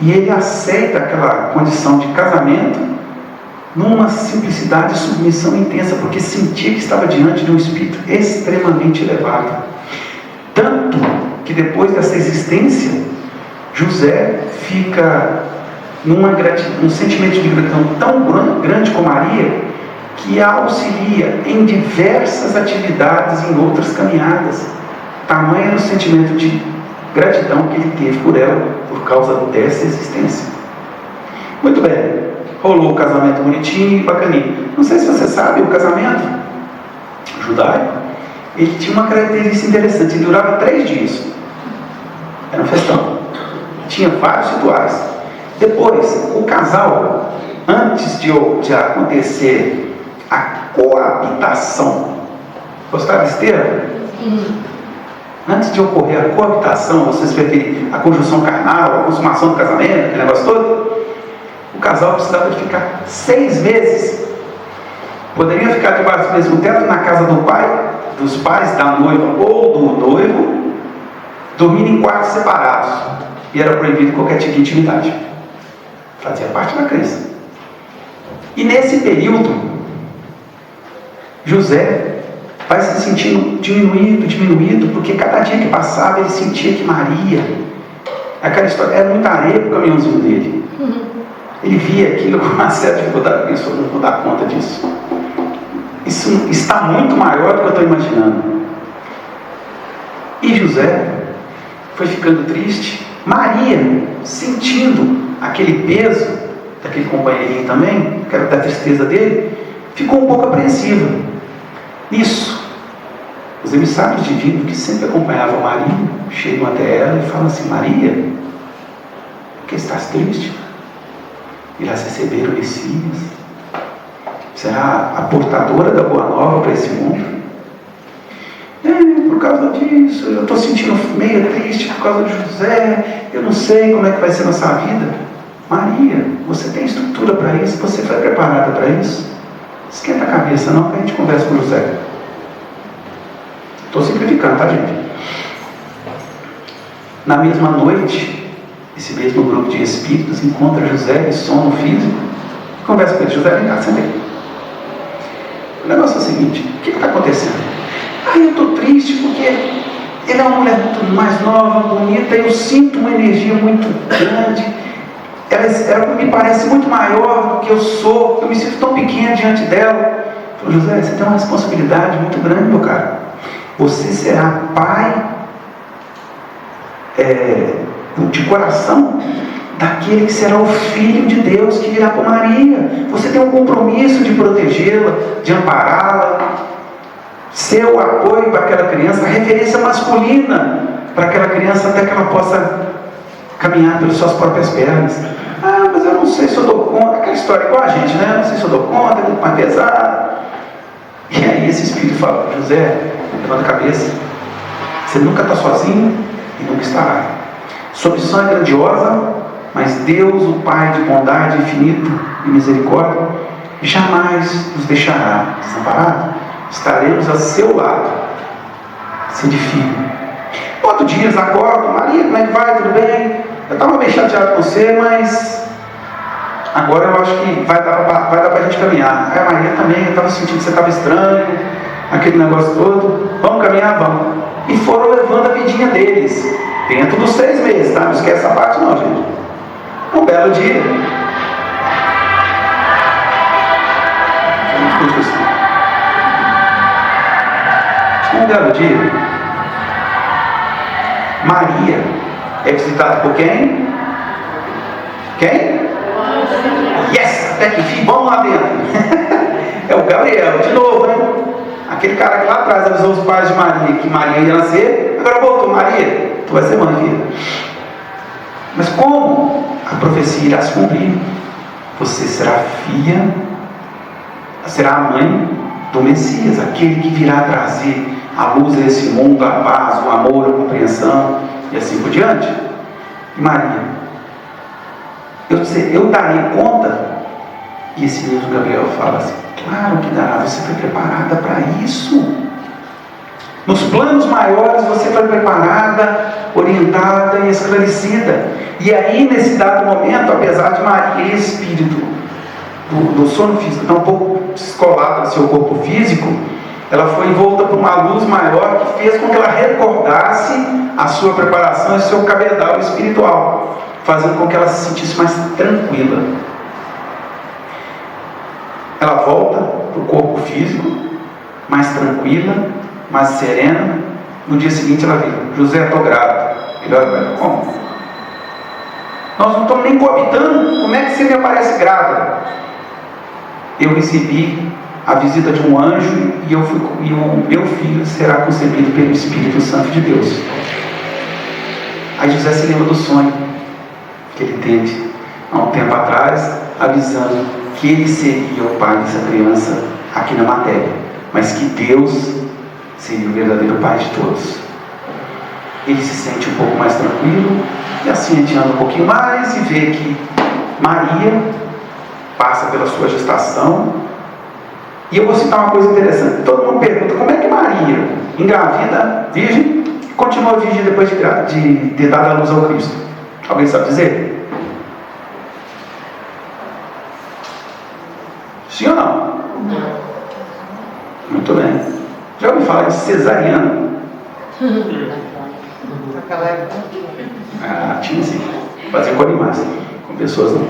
e ele aceita aquela condição de casamento numa simplicidade e submissão intensa, porque sentia que estava diante de um espírito extremamente elevado. Tanto que depois dessa existência, José fica num sentimento de gratidão tão grande com Maria, que a auxilia em diversas atividades, em outras caminhadas. Tamanho era o sentimento de gratidão que ele teve por ela, por causa dessa existência. Muito bem, rolou o casamento bonitinho e bacaninho. Não sei se você sabe, o casamento judaico, ele tinha uma característica interessante: ele durava 3 dias. Era um festão. Tinha vários rituais. Depois, o casal, antes de acontecer a coabitação, gostaram desse termo? Antes de ocorrer a coabitação, vocês preferem a conjunção carnal, a consumação do casamento, aquele negócio todo, o casal precisava de ficar 6 meses. Poderia ficar debaixo do mesmo teto na casa do pai, dos pais da noiva ou do noivo, dormindo em quartos separados. E era proibido qualquer tipo de intimidade. Fazia parte da crença. E nesse período, José vai se sentindo diminuído, porque cada dia que passava ele sentia que Maria, aquela história, era muita areia para o caminhãozinho dele. Ele via aquilo com uma certa dificuldade, pensou: não vou dar conta disso. Isso está muito maior do que eu estou imaginando. E José foi ficando triste. Maria, sentindo aquele peso daquele companheirinho também, da tristeza dele, ficou um pouco apreensiva. Isso, os emissários divinos que sempre acompanhavam Maria chegam até ela e falam assim: Maria, por que estás triste? Irás receber o Messias? Será a portadora da boa nova para esse mundo? Por causa disso, eu estou sentindo meio triste por causa de José, eu não sei como é que vai ser a nossa vida. Maria, você tem estrutura para isso? Você foi preparada para isso? Esquenta a cabeça não, que a gente conversa com o José. Estou simplificando, tá, gente? Na mesma noite, esse mesmo grupo de espíritos encontra José em sono físico e conversa com ele. José, vem cá, senta aí. O negócio é o seguinte: o que está acontecendo? Eu estou triste porque ele é uma mulher muito mais nova, bonita, e eu sinto uma energia muito grande. Ela me parece muito maior do que eu sou. Eu me sinto tão pequeno diante dela. Eu falei, José, você tem uma responsabilidade muito grande, meu cara. Você será pai de coração daquele que será o Filho de Deus que virá com Maria. Você tem um compromisso de protegê-la, de ampará-la, ser o apoio para aquela criança, a referência masculina para aquela criança, até que ela possa caminhar pelas suas próprias pernas. Mas eu não sei se eu dou conta. Aquela história igual a gente, né? Não sei se eu dou conta, é muito mais pesado. E aí esse Espírito fala, José, levanta a cabeça, você nunca está sozinho e nunca estará. Sua missão é grandiosa, mas Deus, o Pai de bondade infinita e misericórdia, jamais nos deixará desamparados. Estaremos a seu lado. Se edifique. Outro dia eles acordam, Maria, como é que vai? Tudo bem? Eu estava meio chateado com você, mas agora eu acho que vai dar para a gente caminhar. Maria também, eu estava sentindo que você estava estranho, aquele negócio todo. Vamos caminhar? Vamos. E foram levando a vidinha deles, dentro dos 6 meses, tá? Não esquece essa parte não, gente. Um belo dia. Um belo dia, Maria é visitada por quem? Quem? Yes! Até que enfim, vamos lá dentro. É o Gabriel, de novo, né? Aquele cara que lá atrás avisou os pais de Maria que Maria ia nascer, agora voltou, Maria, tu vai ser mãe, filha. Mas como a profecia irá se cumprir? Você será filha, será a mãe do Messias, aquele que virá trazer a luz desse mundo, a paz, o amor, a compreensão e assim por diante. E Maria, eu darei conta? E esse mesmo Gabriel fala assim, claro que dará, você foi preparada para isso. Nos planos maiores você foi preparada, orientada e esclarecida. E aí nesse dado momento, apesar de Maria, espírito do sono físico, está um pouco descolado do seu corpo físico, ela foi envolta por uma luz maior que fez com que ela recordasse a sua preparação e seu cabedal espiritual, fazendo com que ela se sentisse mais tranquila. Ela volta para o corpo físico, mais tranquila, mais serena. No dia seguinte ela vira, José, estou grávida. Ele olha para ela, como? Nós não estamos nem coabitando, como é que você me aparece grávida? Eu recebi a visita de um anjo e o meu filho será concebido pelo Espírito Santo de Deus. Aí José se lembra do sonho que ele teve há um tempo atrás, avisando que ele seria o pai dessa criança aqui na matéria, mas que Deus seria o verdadeiro pai de todos. Ele se sente um pouco mais tranquilo e assim a gente anda um pouquinho mais e vê que Maria passa pela sua gestação. E eu vou citar uma coisa interessante. Todo mundo pergunta, como é que Maria, engravida, virgem, continua virgem depois de ter dado a luz ao Cristo? Alguém sabe dizer? Sim ou não? Muito bem. Já ouviu falar de cesariana? Naquela época. Tinha sim. Fazia com animais, com pessoas não.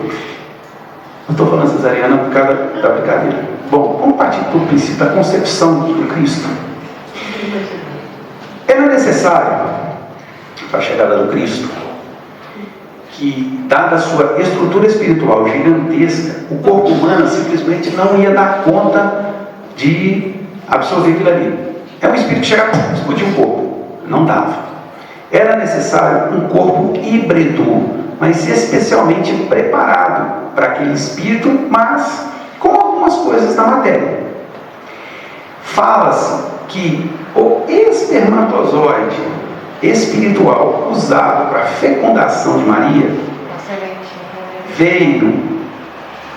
Eu estou falando cesariana por causa da brincadeira. Bom, vamos partir do princípio da concepção de Cristo. Era necessário, para a chegada do Cristo, que, dada a sua estrutura espiritual gigantesca, o corpo humano simplesmente não ia dar conta de absorver aquilo ali. É um espírito que chegava e explodia um corpo. Não dava. Era necessário um corpo híbrido, mas especialmente preparado para aquele espírito, mas com algumas coisas da matéria. Fala-se que o espermatozoide espiritual usado para a fecundação de Maria veio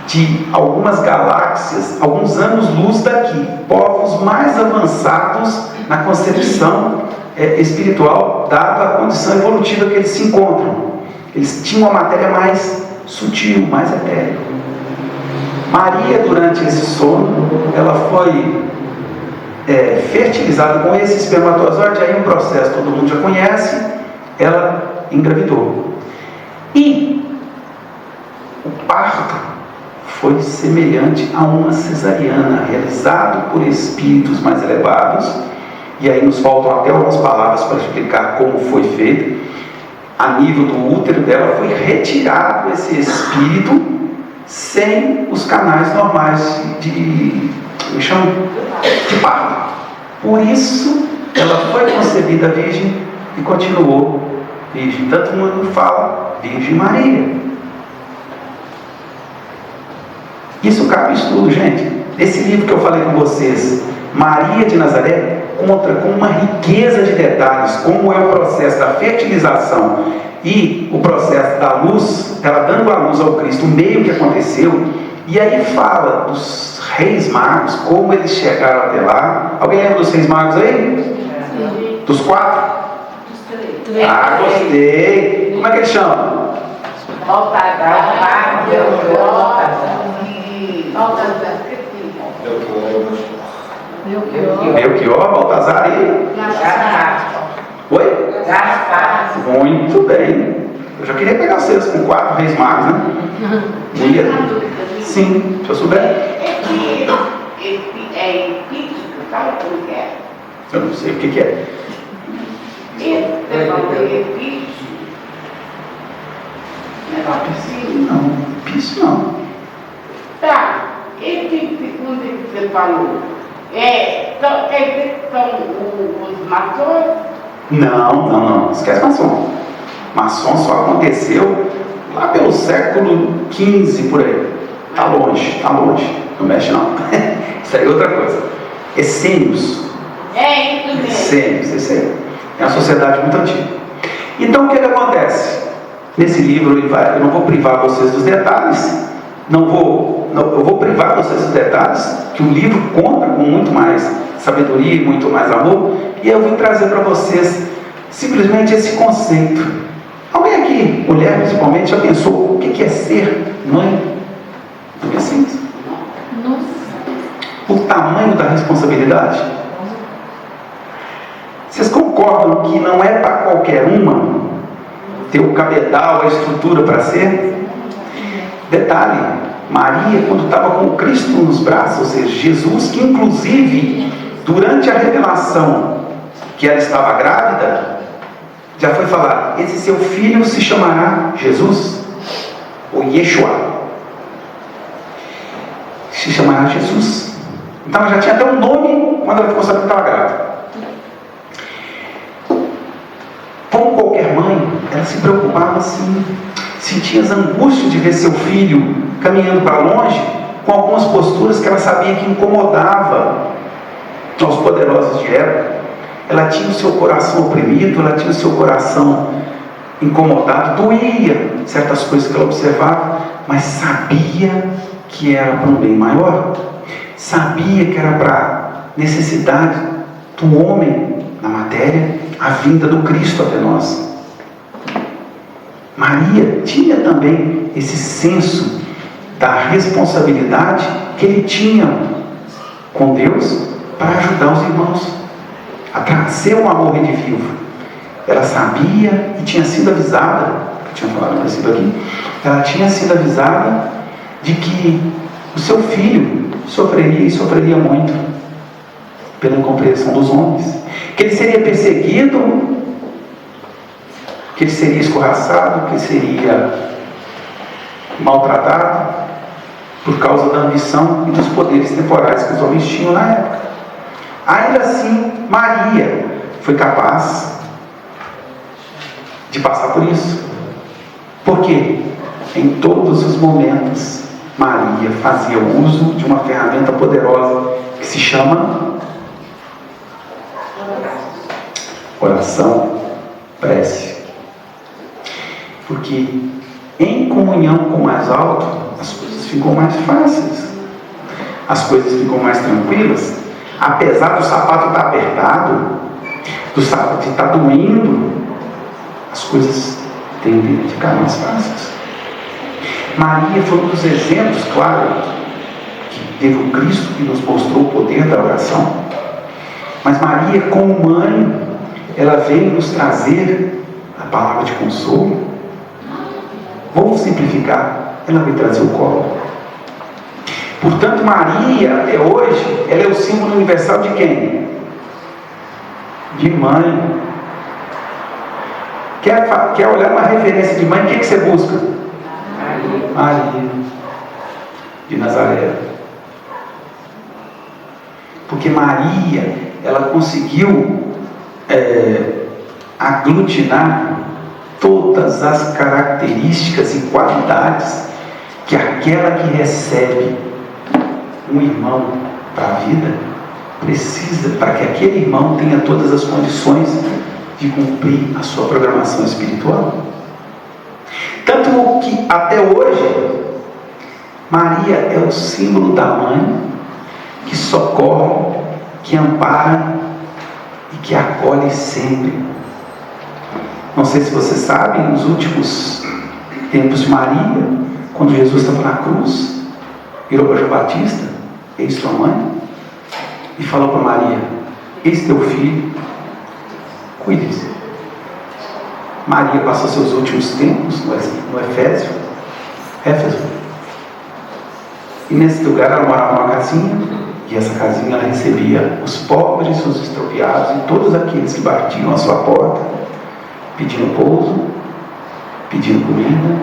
de algumas galáxias, alguns anos-luz daqui, povos mais avançados na concepção espiritual, dada a condição evolutiva que eles se encontram. Eles tinham uma matéria mais sutil, mais etérea. Maria, durante esse sono, ela foi fertilizada com esse espermatozoide. Aí um processo todo mundo já conhece. Ela engravidou. E o parto foi semelhante a uma cesariana, realizado por espíritos mais elevados. E aí nos faltam até algumas palavras para explicar como foi feito. A nível do útero dela foi retirado esse espírito sem os canais normais de parto. Por isso ela foi concebida virgem e continuou virgem. Tanto mundo fala Virgem Maria. Isso cabe estudo, gente. Esse livro que eu falei com vocês, Maria de Nazaré, conta com uma riqueza de detalhes, como é o processo da fertilização e o processo da luz, ela dando a luz ao Cristo, o meio que aconteceu. E aí fala dos reis magos, como eles chegaram até lá. Alguém lembra dos reis magos aí? Sim. Dos 4? Dos 3. Ah, gostei. Como é que eles chamam? Baltazar, Melquior, Baltazar e... Gaspar. Oi? Gaspar. Muito bem. Eu já queria pegar vocês com 4 reis magos, né? Não ia? Sim, se eu souber. É epítico, sabe como que é? Eu não sei o que é. Esse falou epítico. Negócio assim. Não, isso não. Tá, esse segundo que você falou, são os maçons? Não. Esquece maçom. Maçom só aconteceu lá pelo século XV, por aí. Tá longe. Não mexe não. Isso aí é outra coisa. Essênios. É isso mesmo. Essênios, isso aí. É uma sociedade muito antiga. Então o que acontece? Nesse livro eu não vou privar vocês dos detalhes. Eu vou privar vocês dos detalhes, que o livro conta com muito mais sabedoria e muito mais amor, e eu vim trazer para vocês simplesmente esse conceito. Alguém aqui, mulher principalmente, já pensou o que é ser mãe do Messias? O tamanho da responsabilidade? Vocês concordam que não é para qualquer uma ter o cabedal, a estrutura para ser? Detalhe, Maria, quando estava com Cristo nos braços, ou seja, Jesus, que inclusive, durante a revelação que ela estava grávida, já foi falar, esse seu filho se chamará Jesus, ou Yeshua. Se chamará Jesus. Então ela já tinha até um nome quando ela ficou sabendo que estava grávida. Como qualquer mãe, ela se preocupava assim, sentia as angústias de ver seu filho caminhando para longe, com algumas posturas que ela sabia que incomodava aos poderosos de época. Ela tinha o seu coração oprimido, ela tinha o seu coração incomodado, doía certas coisas que ela observava, mas sabia que era para um bem maior, sabia que era para a necessidade do homem na matéria, a vinda do Cristo até nós. Maria tinha também esse senso da responsabilidade que ele tinha com Deus para ajudar os irmãos a trazer um amor redivivo. Ela sabia e tinha sido avisada, eu tinha falado parecido aqui, ela tinha sido avisada de que o seu filho sofreria e sofreria muito pela incompreensão dos homens, que ele seria perseguido, que ele seria escorraçado, que ele seria maltratado por causa da ambição e dos poderes temporais que os homens tinham na época. Ainda assim, Maria foi capaz de passar por isso. Porque em todos os momentos Maria fazia uso de uma ferramenta poderosa que se chama oração, prece. Porque em comunhão com o mais alto, as coisas ficam mais fáceis, as coisas ficam mais tranquilas. Apesar do sapato estar apertado, de estar doendo, as coisas tendem a ficar mais fáceis. Maria foi um dos exemplos, claro, que teve o Cristo que nos mostrou o poder da oração. Mas Maria, como mãe, ela veio nos trazer a palavra de consolo. Vamos simplificar, ela veio trazer o colo. Portanto, Maria, até hoje, ela é o símbolo universal de quem? De mãe. Quer olhar uma referência de mãe, o que você busca? Maria de Nazaré. Porque Maria, ela conseguiu aglutinar todas as características e qualidades que aquela que recebe um irmão para a vida precisa, para que aquele irmão tenha todas as condições de cumprir a sua programação espiritual. Tanto que até hoje Maria é o símbolo da mãe que socorre, que ampara e que acolhe sempre. Não sei se vocês sabem, nos últimos tempos de Maria, quando Jesus estava na cruz, virou para João Batista, eis tua mãe, e falou para Maria: eis teu filho, cuide-se. Maria passou seus últimos tempos no Éfeso, e nesse lugar ela morava numa casinha, e essa casinha ela recebia os pobres, os extropiados e todos aqueles que batiam à sua porta, pedindo pouso, pedindo comida,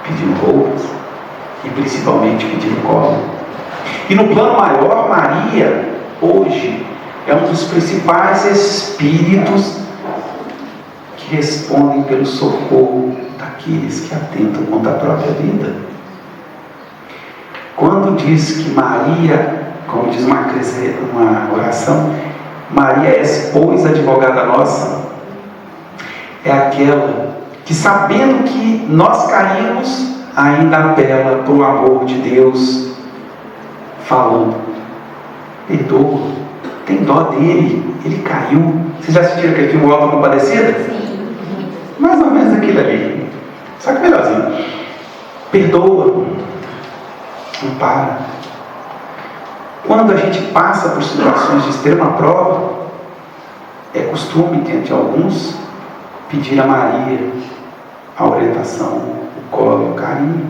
pedindo roupas e principalmente pedindo colo. E no plano maior, Maria hoje é um dos principais espíritos que respondem pelo socorro daqueles que atentam contra a própria vida. Quando diz que Maria, como diz uma oração, Maria és, pois, advogada nossa, é aquela que, sabendo que nós caímos, ainda apela para o amor de Deus, falando: perdoa, tem dó dele, ele caiu. Vocês já assistiram aquele filme O Auto da Compadecida? Sim. Mais ou menos aquilo ali, só que melhorzinho. Perdoa, ampara. Quando a gente passa por situações de extrema prova, é costume, diante alguns, pedir a Maria a orientação, o colo, o carinho,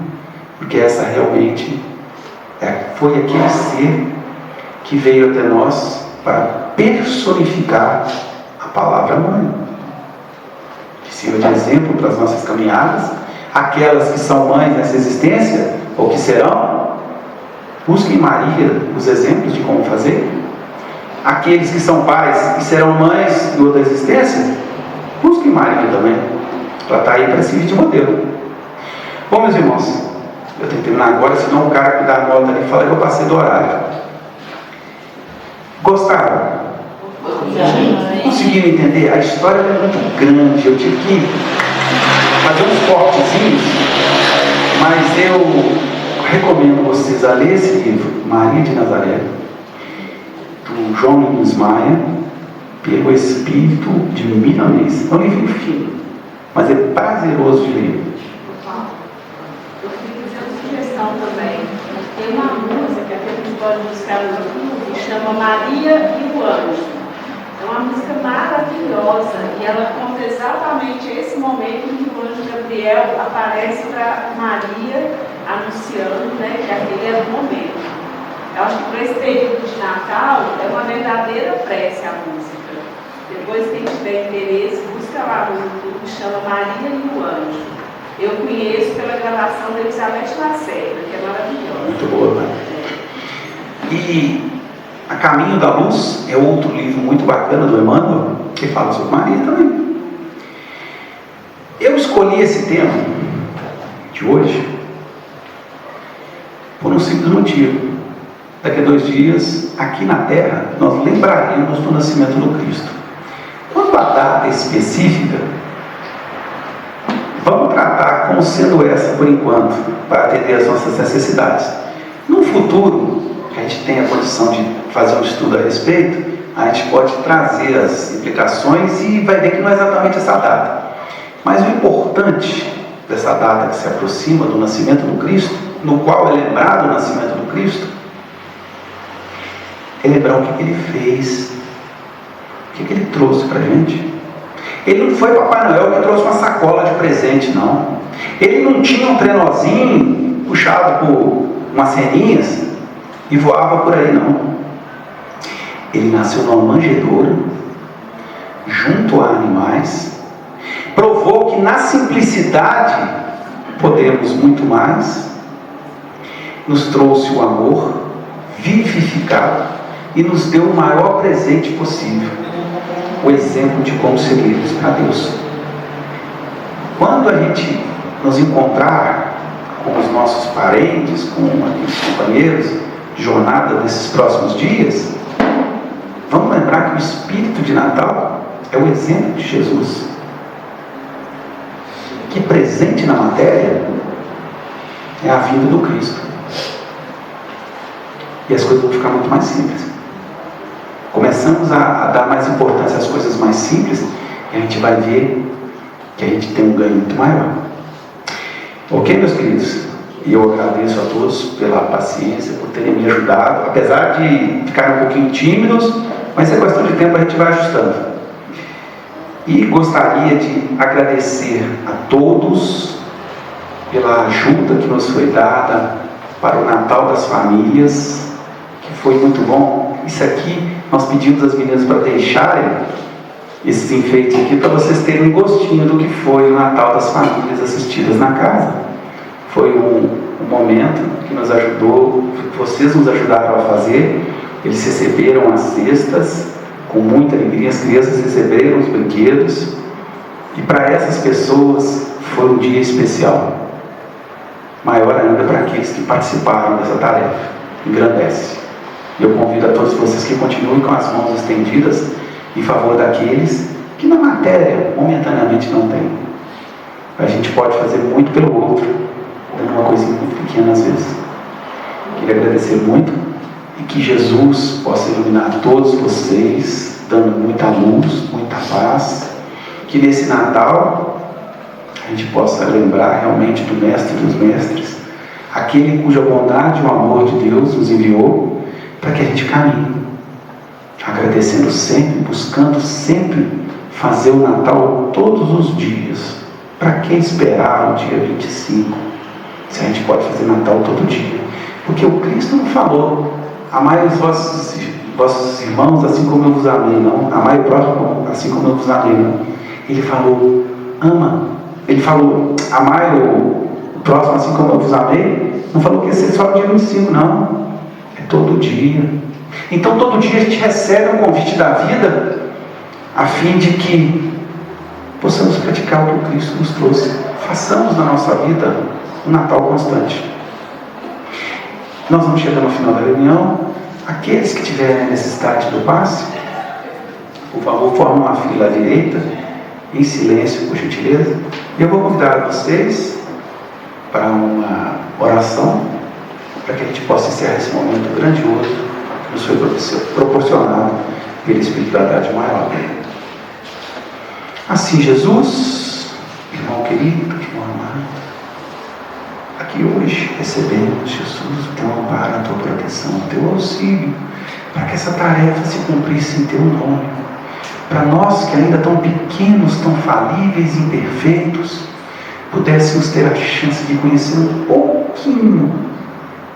porque essa realmente foi aquele ser que veio até nós para personificar a palavra mãe, que sirva de exemplo para as nossas caminhadas. Aquelas que são mães nessa existência, ou que serão, busquem em Maria os exemplos de como fazer. Aqueles que são pais e serão mães em outra existência, busquem Maria também. Ela está aí para servir de modelo. Bom, meus irmãos, eu tenho que terminar agora, senão o cara que dá a nota ali fala que eu passei do horário. Gostaram? Conseguiram entender? A história é muito grande, eu tive que fazer uns cortezinhos, mas eu recomendo vocês a ler esse livro, Maria de Nazaré, do João Nunes Maia, pelo Espírito de Milanês. É um livro fino, mas é prazeroso de ler. Eu queria fazer uma sugestão também. Tem uma música que a gente pode buscar no YouTube, que chama Maria e o Anjo. É uma música maravilhosa e ela conta exatamente esse momento em que o anjo Gabriel aparece para Maria, anunciando, né, que aquele era o momento. Eu acho que para esse período de Natal é uma verdadeira prece a música. Depois, quem tiver interesse, busca lá no YouTube, chama Maria e o Anjo. Eu conheço pela gravação da Elizabeth Lacerda, que é maravilhosa. Muito boa, né? E A Caminho da Luz é outro livro muito bacana do Emmanuel, que fala sobre Maria também. Eu escolhi esse tema de hoje por um simples motivo. Daqui a 2 dias, aqui na Terra, nós lembraremos do nascimento do Cristo. Quanto à data específica, vamos tratar como sendo essa por enquanto, para atender às nossas necessidades. No futuro, que a gente tenha a condição de fazer um estudo a respeito, a gente pode trazer as implicações e vai ver que não é exatamente essa data. Mas o importante dessa data que se aproxima do nascimento do Cristo, no qual é lembrado o nascimento do Cristo, é lembrar o que ele fez, o que ele trouxe para a gente. Ele não foi Papai Noel que trouxe uma sacola de presente, não. Ele não tinha um trenózinho puxado por umas ceninhas e voava por aí, não. Ele nasceu numa manjedoura, junto a animais, provou que na simplicidade podemos muito mais, nos trouxe o amor vivificado e nos deu o maior presente possível, o exemplo de como seguirmos para Deus. Quando a gente nos encontrar com os nossos parentes, com os companheiros de jornada nesses próximos dias, vamos lembrar que o espírito de Natal é o exemplo de Jesus, que presente na matéria é a vinda do Cristo. E as coisas vão ficar muito mais simples. Começamos a dar mais importância às coisas mais simples e a gente vai ver que a gente tem um ganho muito maior. Ok, meus queridos? E eu agradeço a todos pela paciência, por terem me ajudado, apesar de ficarem um pouquinho tímidos, mas é questão de tempo, a gente vai ajustando. E gostaria de agradecer a todos pela ajuda que nos foi dada para o Natal das Famílias, que foi muito bom. Isso aqui nós pedimos às meninas para deixarem esses enfeites aqui para vocês terem um gostinho do que foi o Natal das Famílias assistidas na casa. Foi um momento que nos ajudou, vocês nos ajudaram a fazer. Eles receberam as cestas com muita alegria, as crianças receberam os brinquedos, e para essas pessoas foi um dia especial, maior ainda para aqueles que participaram dessa tarefa. Engrandece. E eu convido a todos vocês que continuem com as mãos estendidas em favor daqueles que na matéria momentaneamente não tem. A gente pode fazer muito pelo outro, dando uma coisinha muito pequena às vezes. Queria agradecer muito e que Jesus possa iluminar todos vocês, dando muita luz, muita paz. Que nesse Natal a gente possa lembrar realmente do Mestre dos Mestres, aquele cuja bondade e o amor de Deus nos enviou para que a gente caminhe, agradecendo sempre, buscando sempre fazer o Natal todos os dias. Para que esperar o dia 25, se a gente pode fazer Natal todo dia? Porque o Cristo não falou: amai os vossos irmãos assim como eu vos amei, não. Amai o próximo assim como eu vos amei, não. Ele falou: ama. Ele falou: amai o próximo assim como eu vos amei. Não falou que ia ser só o dia 25, não. É todo dia. Então todo dia a gente recebe um convite da vida, a fim de que possamos praticar o que o Cristo nos trouxe. Façamos na nossa vida um Natal constante. Nós vamos chegar no final da reunião. Aqueles que tiverem necessidade do passe, por favor, formem uma fila à direita, em silêncio, por gentileza. Eu vou convidar vocês para uma oração, para que a gente possa encerrar esse momento grandioso que nos foi proporcionado pela espiritualidade maior. Assim, Jesus, irmão querido, irmão amado, aqui hoje recebemos, Jesus, o teu amparo, a tua proteção, o teu auxílio, para que essa tarefa se cumprisse em teu nome. Para nós que ainda tão pequenos, tão falíveis e imperfeitos, pudéssemos ter a chance de conhecer um pouquinho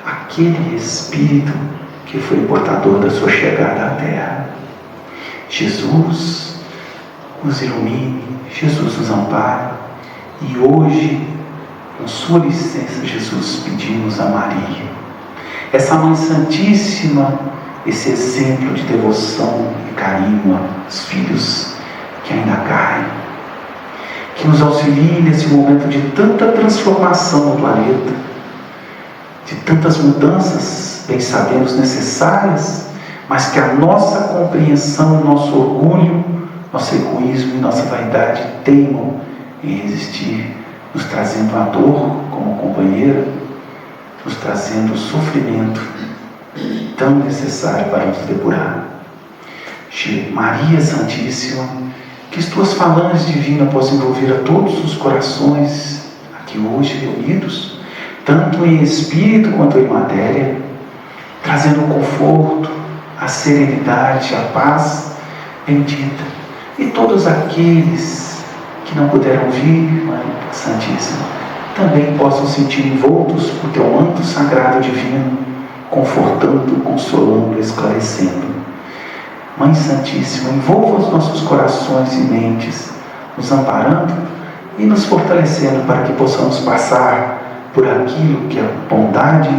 aquele Espírito que foi portador da sua chegada à Terra. Jesus nos ilumine, Jesus nos ampare, e hoje, com sua licença, Jesus, pedimos a Maria, essa Mãe Santíssima, esse exemplo de devoção e carinho aos filhos que ainda caem, que nos auxilie nesse momento de tanta transformação no planeta, de tantas mudanças, bem sabemos, necessárias, mas que a nossa compreensão, nosso orgulho, nosso egoísmo e nossa vaidade teimam em resistir, nos trazendo a dor como companheira, nos trazendo o sofrimento tão necessário para nos depurar. Maria Santíssima, que as tuas falanges divinas possam envolver a todos os corações aqui hoje reunidos, tanto em espírito quanto em matéria, trazendo o conforto, a serenidade, a paz bendita. E todos aqueles que não puderam vir, Mãe Santíssima, também possam sentir envoltos por teu manto sagrado divino, confortando, consolando, esclarecendo. Mãe Santíssima, envolva os nossos corações e mentes, nos amparando e nos fortalecendo para que possamos passar por aquilo que a bondade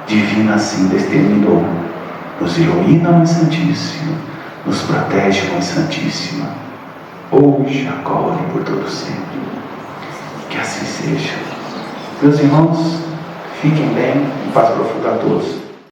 divina assim determinou. Nos ilumina, Mãe Santíssima, nos protege, Mãe Santíssima, hoje, agora e por todo sempre. Que assim seja. Meus irmãos, fiquem bem, em paz profunda a todos.